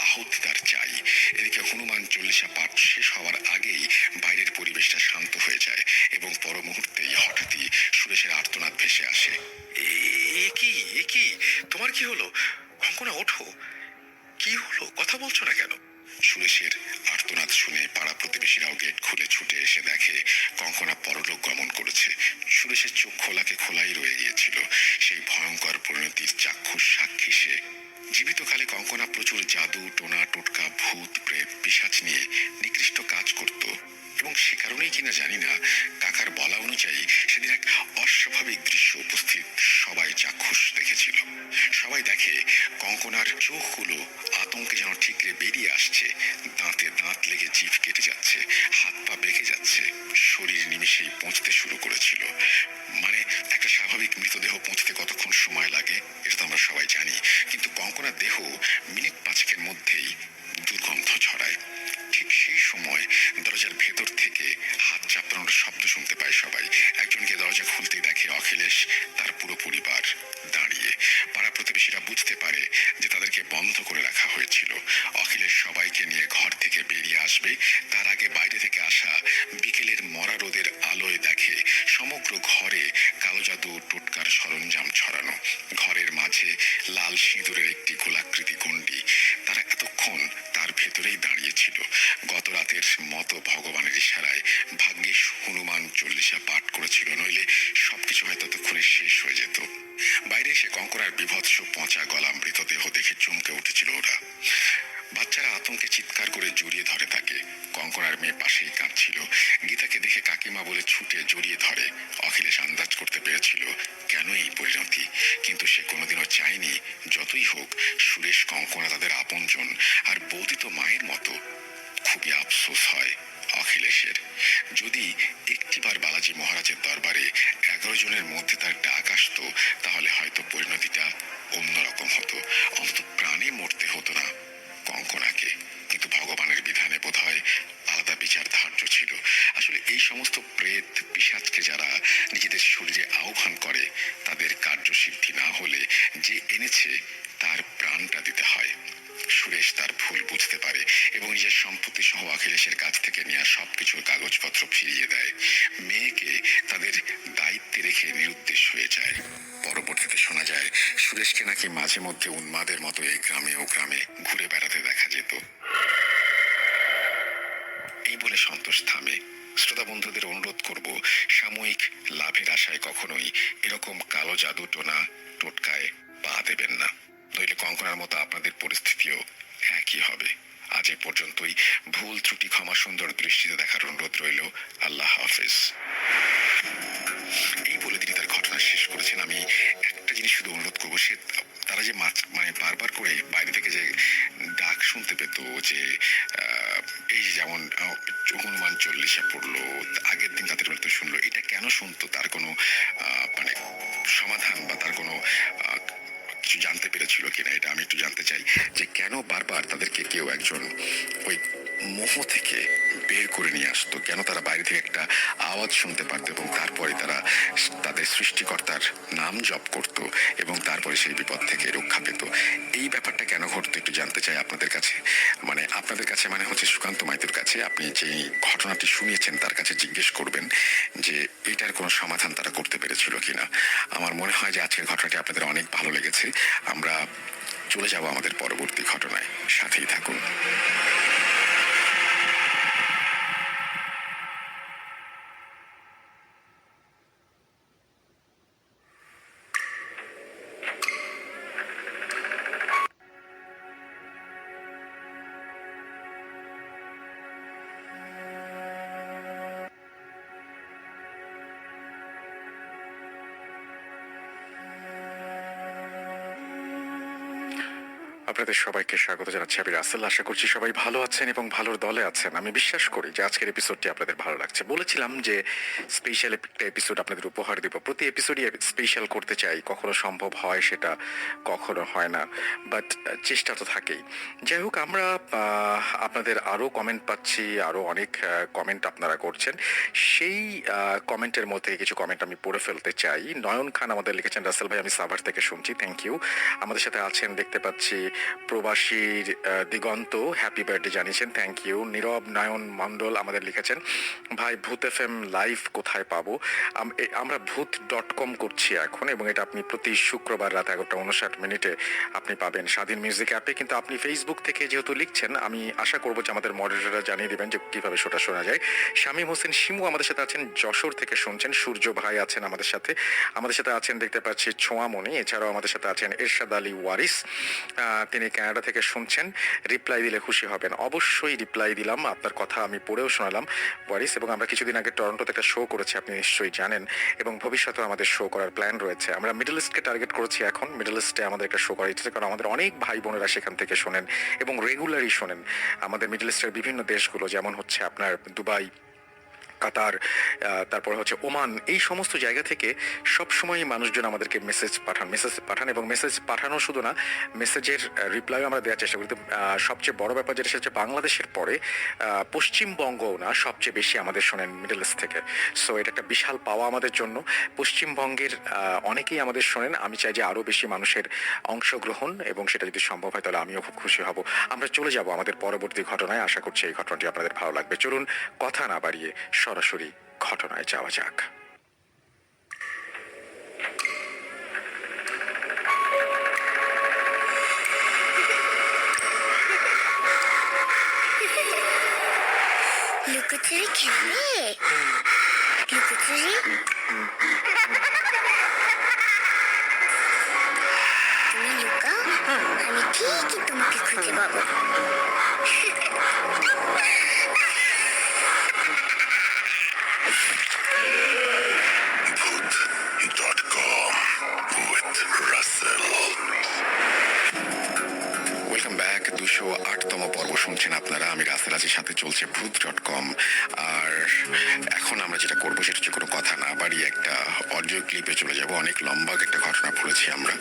আহুতি তার চাই। এদিকে হনুমান চল্লিশা পাঠ শেষ হওয়ার আগেই বাইরের পরিবেশটা শান্ত হয়ে যায় এবং পর মুহূর্তেই হঠাৎই সুরেশের আর্তনাদ ভেসে আসে। এ কি তোমার কি হলো? কঙ্কনা ওঠো, কি হলো, কথা বলছো না কেন? সুরেশের আর্তনাদ শুনে পাড়া প্রতিবেশীরাও গেট খুলে ছুটে এসে দেখে কঙ্কনা পরলোক গমন করেছে। সুরেশের চোখ খোলাকে খোলাই রয়ে গিয়েছিল। সেই ভয়ঙ্কর পরিণতির চাক্ষুষ সাক্ষী সে। জীবিতকালে কঙ্কনা প্রচুর জাদু টোনা টোটকা ভূত প্রেত পিশাচ নিয়ে নিকৃষ্ট কাজ করত এবং সে কারণেই কিনা জানি না, কাকার বলা অনুযায়ী সেদিন এক অস্বাভাবিক দৃশ্য উপস্থিত সবাই চাক্ষুষ দেখেছিল। সবাই দেখে কঙ্কনার চোখগুলো আতঙ্কে যেন ঠিকরে বেরিয়ে আসছে, দাঁতে দাঁত লেগে জিভ কেটে যাচ্ছে, হাত পা বেঁকে যাচ্ছে, শরীর নিমেষেই পৌঁছতে শুরু করেছিল। মানে একটা স্বাভাবিক মৃতদেহ পৌঁছতে কতক্ষণ সময় লাগে এটা তো আমরা সবাই জানি, কিন্তু কঙ্কনার দেহ মিনিট 5 মধ্যেই দুর্গন্ধ ছড়ায়। ঠিক সেই সময় দরজার ভেতর থেকে হাত চাপড়ানোর শব্দ শুনতে পায় সবাই। একজনকে দরজা খুলতেই দেখে অখিলেশ, তার পুরো পরিবার দাঁড়িয়ে। পাড়া প্রতিবেশীরা বুঝতে পারে যে তাদেরকে বন্ধ করে রাখা হয়েছিল। অখিলেশ সবাইকে নিয়ে ঘর থেকে বেরিয়ে আসবে, তার আগে বাইরে থেকে আসা বিকেলের মরা রোদের আলোয় দেখে সমগ্র ঘরে কালো জাদু টোটকার সরঞ্জাম ছড়ানো। ঘরের মাঝে লাল সিঁদুরের একটি গোলাকৃতি গণ্ডি। তারা এতক্ষণ তার ভেতরেই দাঁড়িয়েছিল। গত রাতের মতো ভগবানের ইশারায় ভাগ্যিস হনুমান চল্লিশা পাঠ করেছিল, নইলে সবকিছু হয়তো ততক্ষণে শেষ হয়ে যেত। বাইরে এসে কঙ্কনার বিভৎস পচা গলা মৃতদেহ দেখে চমকে উঠেছিল ওরা। বাচ্চারা আতঙ্কে চিৎকার করে জড়িয়ে ধরে তাকে। কঙ্কনার মেয়ে পাশেই কাঁদছিল। গীতাকে দেখে কাকিমা বলে ছুটে জড়িয়ে ধরে। অখিলেশ আন্দাজ করতে পেরেছিল কেন এই পরিণতি, কিন্তু সে কোনোদিনও চায়নি যতই হোক সুরেশ কঙ্কনা তাদের আপনজন, আর বৌদি তো মায়ের মতো। খুবই আফসোস হয় অখিলেশের। যদি একটিবার বালাজি মহারাজের দরবারে 11 জনের মধ্যে তার ডাক আসতো, তাহলে হয়তো পরিণতিটা অন্যরকম হতো। অন্তত প্রাণে মরতে হতো না কঙ্কনাকে। কিন্তু ভগবানের বিধানে বোধহয় আলাদা বিচার ধার্য ছিল। আসলে এই সমস্ত প্রেত পিশাচকে যারা নিজেদের শরীরে আহ্বান করে, তাদের কার্যসিদ্ধি না হলে যে এনেছে তার প্রাণটা দিতে হয়। সুরেশ তার ভুল বুঝতে পারে এবং নিজের সম্পত্তি সহ অখিলেশের কাছ থেকে নেওয়া সবকিছুর কাগজপত্র ফিরিয়ে দেয়। মেয়েকে তাদের দায়িত্বে রেখে নিরুদ্দেশ হয়ে যায়। পরবর্তীতে শোনা যায় সুরেশকে নাকি মাঝে মধ্যে উন্মাদের মতো এই গ্রামে ও গ্রামে ঘুরে বেড়াতে দেখা যেত। এই বলে সন্তোষ থামে। শ্রোতা বন্ধুদের অনুরোধ করব, সাময়িক লাভের আশায় কখনোই এরকম কালো জাদু টোনা টোটকায় পা দেবেন না, নইলে কঙ্কনার মতো আপনাদের পরিস্থিতিও একই হবে। আজ এ পর্যন্তই। ভুল ত্রুটি ক্ষমা সুন্দর দৃষ্টিতে দেখার অনুরোধ রইল। আল্লাহ হাফেজ। এই বলে তিনি তার ঘটনা শেষ করেছেন। আমি একটা জিনিস শুধু অনুরোধ করবো, সে তারা যে মানে বারবার করে বাইরে থেকে যে ডাক শুনতে পেত, যে এই যে যেমন হনুমান চল্লিশা পড়লো, আগের দিন তাদের বাড়িতে শুনলো, এটা কেন শুনতো তার কোনো মানে সমাধান বা তার কোনো কিছু জানতে পেরেছিল কিনা, এটা আমি একটু জানতে চাই। যে কেন বারবার তাদেরকে কেউ একজন ওই মোহ থেকে বের করে নিয়ে আসতো, কেন তারা বাইরে থেকে একটা আওয়াজ শুনতে পারতো এবং তারপরে তারা তাদের সৃষ্টিকর্তার নাম জপ করত এবং তারপরে সেই বিপদ থেকে রক্ষা পেত। এই ব্যাপারটা কেন ঘটতো একটু জানতে চাই আপনাদের কাছে। মানে আপনাদের কাছে মানে হচ্ছে সুকান্ত মাইতির কাছে, আপনি যে ঘটনাটি শুনিয়েছেন তার কাছে জিজ্ঞেস করবেন যে এটার কোনো সমাধান তারা করতে পেরেছিল কিনা। আমার মনে হয় যে আজকের ঘটনাটি আপনাদের অনেক ভালো লেগেছে। আমরা চলে যাব আমাদের পরবর্তী ঘটনায়, সাথেই থাকুন। আপনাদের সবাইকে স্বাগত জানাচ্ছি, আমি রাসেল। আশা করছি সবাই ভালো আছেন এবং ভালোর দলে আছেন। আমি বিশ্বাস করি যে আজকের এপিসোডটি আপনাদের ভালো লাগছে। বলেছিলাম যে স্পেশাল একটা এপিসোড আপনাদের উপহার দেব। প্রতি এপিসোডই স্পেশাল করতে চাই, কখনো সম্ভব হয় সেটা, কখনো হয় না, বাট চেষ্টা তো থাকেই। যাই হোক, আমরা আপনাদের আরও কমেন্ট পাচ্ছি, আরও অনেক কমেন্ট আপনারা করছেন। সেই কমেন্টের মধ্যে কিছু কমেন্ট আমি পড়ে ফেলতে চাই। নয়ন খান আমাদের লিখেছেন, রাসেল ভাই আমি সাভার থেকে শুনছি, থ্যাংক ইউ। আমাদের সাথে আছেন দেখতে পাচ্ছি প্রবাসীর দিগন্ত, হ্যাপি বার্থডে জানিয়েছেন, থ্যাংক ইউ। নীরব নয়ন মণ্ডল আমাদের লিখেছেন, ভাই ভূত FM লাইভ কোথায় পাবো? আমরা ভূত.com করছি এখন, এবং এটা আপনি প্রতি শুক্রবার রাত 11:59 আপনি পাবেন স্বাধীন মিউজিক অ্যাপে। কিন্তু আপনি ফেসবুক থেকে যেহেতু লিখছেন, আমি আশা করবো যে আমাদের মডারেটররা জানিয়ে দেবেন যে কীভাবে শোটা শোনা যায়। শামীম হোসেন শিমু আমাদের সাথে আছেন, যশোর থেকে শুনছেন। সূর্য ভাই আছেন আমাদের সাথে আছেন দেখতে পাচ্ছি ছোঁয়ামণি। এছাড়াও আমাদের সাথে আছেন এরশাদ আলী ওয়ারিস, তিনি কানাডা থেকে শুনছেন। রিপ্লাই দিলে খুশি হবেন। অবশ্যই রিপ্লাই দিলাম, আপনার কথা আমি পড়েও শোনালাম ওয়ারিস। এবং আমরা কিছুদিন আগে টরন্টোতে একটা শো করেছি, আপনি নিশ্চয়ই জানেন, এবং ভবিষ্যতেও আমাদের শো করার প্ল্যান রয়েছে। আমরা মিডল ইস্টকে টার্গেট করেছি এখন। মিডল ইস্টে আমাদের একটা শো করা ইচ্ছে, কারণ আমাদের অনেক ভাই বোনেরা সেখান থেকে শোনেন এবং রেগুলারই শোনেন। আমাদের মিডল ইস্টের বিভিন্ন দেশগুলো, যেমন হচ্ছে আপনার দুবাই, কাতার, তারপর হচ্ছে ওমান, এই সমস্ত জায়গা থেকে সবসময় মানুষজন আমাদেরকে মেসেজ পাঠান এবং মেসেজ পাঠানো শুধু না, মেসেজের রিপ্লাইও আমরা দেওয়ার চেষ্টা করি। তো, সবচেয়ে বড় ব্যাপার যেটা সেটা হচ্ছে বাংলাদেশের পরে পশ্চিমবঙ্গও না সবচেয়ে বেশি আমাদের শোনেন মিডল ইস্ট থেকে। সো এটা একটা বিশাল পাওয়া আমাদের জন্য। পশ্চিমবঙ্গের অনেকেই আমাদের শোনেন। আমি চাই যে আরও বেশি মানুষের অংশগ্রহণ, এবং সেটা যদি সম্ভব হয় তাহলে আমিও খুব খুশি হব। আমরা চলে যাব আমাদের পরবর্তী ঘটনায়। আশা করছি এই ঘটনাটি আপনাদের ভালো লাগবে। চলুন কথা না বাড়িয়ে সরাসরি ঘটনায় যাওয়া যাক। লুকোচুরি খেলবে? লুকোচুরি? তুমি লুকাও, আমি ঠিকই তোমাকে খুঁজে পাবো। Voot.com with Russell. Welcome back. 208তম পর্ব শুনছেন আপনারা। আমি রাসেল আছি, সাথে চলছে ভূত.com। আর এখন আমরা যেটা করবো সেটা হচ্ছে কোনো কথা না বাড়িয়ে একটা অডিও ক্লিপে চলে যাব। অনেক লম্বা একটা ঘটনা পড়েছি আমরা,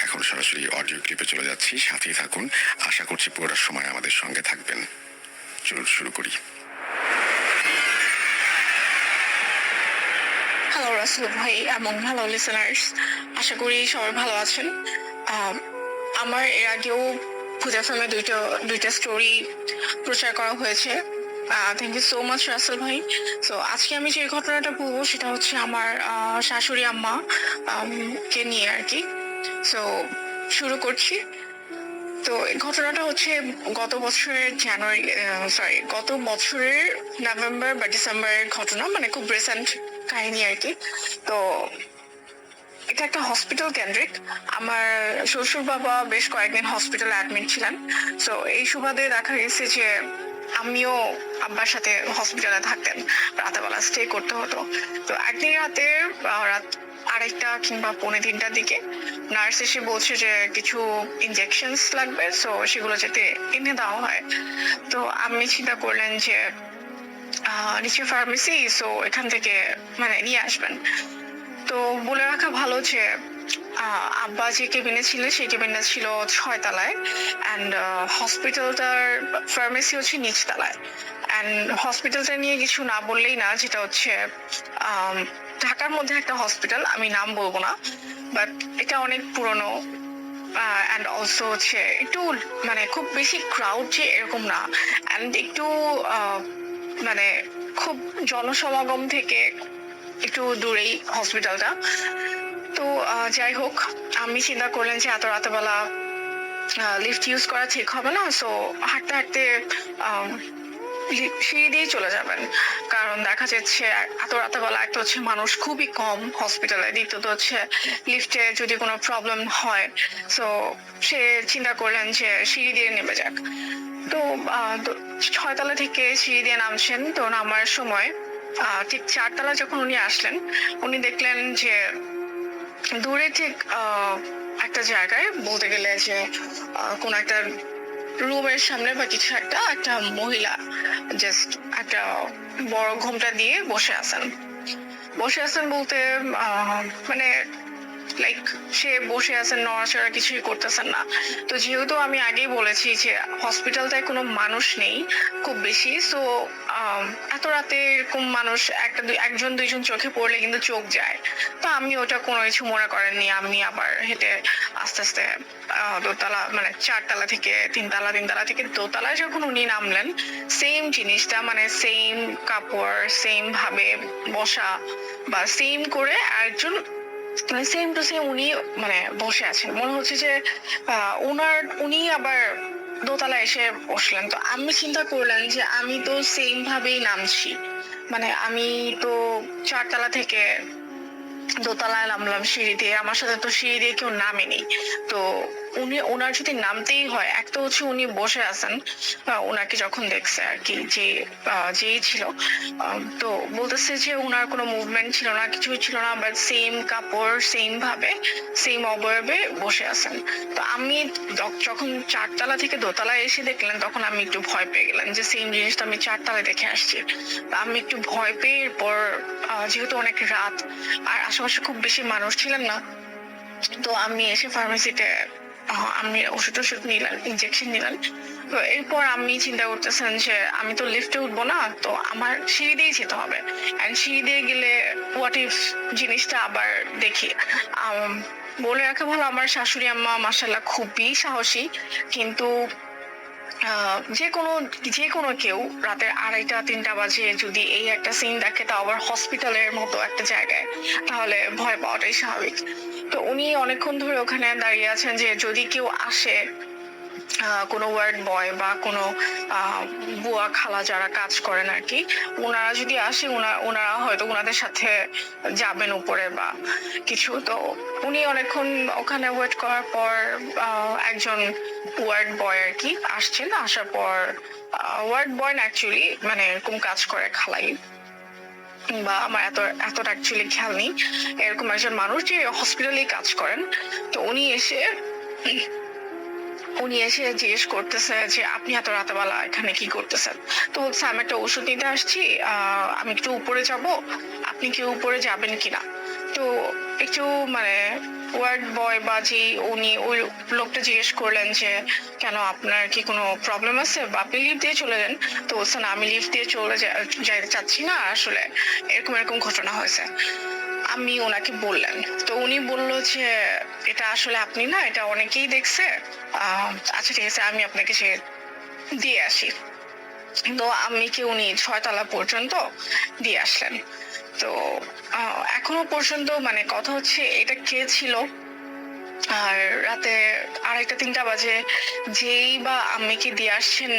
এখন সরাসরি অডিও ক্লিপে চলে যাচ্ছি। সাথেই থাকুন, আশা করছি পুরোটা সময় আমাদের সঙ্গে থাকবেন। চলুন শুরু করি। হ্যালো রাসেল ভাই এবং হ্যালো লিসেনার্স, আশা করি সবাই ভালো আছেন। আমার এর আগেও ভূত এফএমে দুইটা স্টোরি প্রচার করা হয়েছে। Thank you so much Rasel ভাই। সো আজকে আমি যে ঘটনাটা বলবো সেটা হচ্ছে আমার শাশুড়ি আম্মা কে নিয়ে আর কি। সো শুরু করছি। তো এই ঘটনাটা হচ্ছে গত বছরের নভেম্বর বা ডিসেম্বরের ঘটনা, মানে খুব রিসেন্ট কাহিনী আর কি। তো এটা একটা হসপিটাল কেন্দ্রিক। আমার শ্বশুর বাবা বেশ কয়েকদিন হসপিটালে অ্যাডমিট ছিলেন। সো এই সুবাদে দেখা গেছে যে আমিও আব্বার সাথে হসপিটালে থাকতেন, রাতেবেলা স্টে করতে হতো। তো একদিন রাত 2:30 কিংবা 2:45টার দিকে নার্স এসে বলছে যে কিছু ইনজেকশনস লাগবে, সো সেগুলো যাতে এনে দেওয়া হয়। তো আমি চিন্তা করলেন যে নিচে ফার্মেসি, সো এখান থেকে মানে নিয়ে আসবেন। তো বলে রাখা ভালো যে আব্বা যে কেবিনে ছিলেন সেই কেবিনটা ছিল 6 তলায়, অ্যান্ড হসপিটালটার ফার্মেসি হচ্ছে নিচতলায়। অ্যান্ড হসপিটালটা নিয়ে কিছু না বললেই না, যেটা হচ্ছে ঢাকার মধ্যে একটা হসপিটাল, আমি নাম বলবো না, বাট এটা অনেক পুরনো। অ্যান্ড অলসো হচ্ছে একটু মানে খুব বেশি ক্রাউড যে এরকম না, অ্যান্ড একটু মানে খুব জনসমাগম থেকে একটু দূরেই হসপিটালটা। তো যাই হোক, আমি চিন্তা করলেন যে এত রাতেবেলা লিফট ইউজ করা ঠিক হবে না, সো হাঁটতে হাঁটতে সিঁড়ি দিয়ে চলে যাবেন। কারণ দেখা যাচ্ছে এত রাতেবেলা একটা হচ্ছে মানুষ খুবই কম হসপিটালে, দ্বিতীয়ত হচ্ছে লিফটে যদি কোনো প্রবলেম হয়, সো সে চিন্তা করলেন যে সিঁড়ি দিয়ে নেমে যাক। তো 6 তলা থেকে সিঁড়ি দিয়ে নামছেন। তো নামার সময় ঠিক 4 তলা যখন উনি আসলেন, উনি দেখলেন যে দূরে ঠিক একটা জায়গায়, বলতে গেলে যে কোন একটা রুমের সামনে বা কিছু একটা মহিলা জাস্ট একটা বড় ঘোমটা দিয়ে বসে আছেন বলতে মানে লাইক সে বসে আছেন, নড়াচড়া কিছুই করতেছেন না। তো যেহেতু আমি আগেই বলেছি যে হসপিটালটায় কোনো মানুষ নেই খুব বেশি, সো এত রাতে এরকম মানুষ একজন দুইজন চোখে পড়লে কিন্তু চোখ যায়। তো আমি ওটা কোনো কিছু মনে করেননি। আমি আবার হেঁটে আস্তে আস্তে দোতলা মানে 4 তলা থেকে 3 তলা, 3 তলা থেকে দোতলায় যখন উনি নামলেন, সেম জিনিসটা মানে সেম কাপড়, সেম ভাবে বসা বা সেম করে একজন সেম টু সেম উনি মানে বসে আছেন। মনে হচ্ছে যে উনি আবার দোতলায় এসে বসলেন। তো আমি চিন্তা করলেন যে আমি তো সেম ভাবেই নামছি, মানে আমি তো 4 তলা থেকে দোতলায় নামলাম সিঁড়ি দিয়ে, আমার সাথে তো সিঁড়ি দিয়ে কেউ নামেনি। তো ওনার যদি নামতেই হয়, এক তো হচ্ছে উনি বসে আছেন, ওনাকে যখন দেখছে আর কি, যেই ছিল, তো বলতেছে যে ওনার কোনো মুভমেন্ট ছিল না, কিছুই ছিল না, বাট সেম কাপড়, সেম ভাবে, সেম অবয়বে বসে আছেন। তো আমি যখন 4 তলা থেকে দোতলায় এসে দেখলেন, তখন আমি একটু ভয় পেয়ে গেলাম যে সেম জিনিসটা আমি 4 তলায় দেখে আসছি। তো আমি একটু ভয় পেয়ে, এরপর যেহেতু অনেক রাত আর আশেপাশে খুব বেশি মানুষ ছিলেন না, তো আমি এসে ফার্মেসিতে আমি ওষুধ নিলাম, ইনজেকশন নিলাম। তো এরপর আমি চিন্তা করতেছেন যে আমি তো লিফটে উঠবো না, তো আমার সিঁড়ি দিয়েই যেতে হবে। অ্যান্ড সিঁড়ি দিয়ে গেলে হোয়াট ইফ জিনিসটা আবার দেখি। বলে রাখা ভালো, আমার শাশুড়ি আম্মা মাশাআল্লাহ খুবই সাহসী, কিন্তু যে কোনো কেউ রাতের 2:30-3টা বাজে যদি এই একটা সিন দেখে, তা আবার হসপিটালের মতো একটা জায়গায়, তাহলে ভয় পাওয়াটাই স্বাভাবিক। তো উনি অনেকক্ষণ ধরে ওখানে দাঁড়িয়ে আছেন যে যদি কেউ আসে, কোনো ওয়ার্ড বয় বা কোনো বুয়া খালা যারা কাজ করেন আর কি, ওনারা যদি আসে, ওনারা হয়তো ওনাদের সাথে যাবেন উপরে বা কিছু। তো উনি অনেকক্ষণ ওখানে ওয়েট করার পর একজন ওয়ার্ড বয় আর কি আসছেন। আসার পর ওয়ার্ড বয় না, অ্যাকচুয়ালি মানে এরকম কাজ করে খালাই, বা আমার এতটা অ্যাকচুয়ালি খেয়াল নেই, এরকম একজন মানুষ যে হসপিটালেই কাজ করেন। তো উনি এসে জিজ্ঞেস করতেছে যে আপনি এত রাতেবেলা এখানে কি করতেছেন। তো বলছে আমি একটা ওষুধ নিতে আসছি, আমি একটু উপরে যাব, আপনি কি উপরে যাবেন কিনা। তো একটু মানে ওয়ার্ড বয় বা উনি ওই লোকটা জিজ্ঞেস করলেন যে কেন, আপনার কি কোনো প্রবলেম আছে, বা আপনি লিফট দিয়ে চলে যান। তো বলছে না, আমি লিফট দিয়ে যাইতে চাচ্ছি না, আসলে এরকম এরকম ঘটনা হয়েছে। আমি ওনাকে বললেন, তো উনি বললো যে এটা আসলে আপনি না, এটা অনেকেই দেখছে, আচ্ছা ঠিক আছে, আমি আপনাকে সে দিয়ে আসি। তো উনি 6 তলা পর্যন্ত দিয়ে আসলেন। তো এখনো পর্যন্ত মানে কথা হচ্ছে এটা কে ছিল, আর রাতে 2:30-3টা বাজে যেই বা আম্মিকে দিয়ে আসছেন,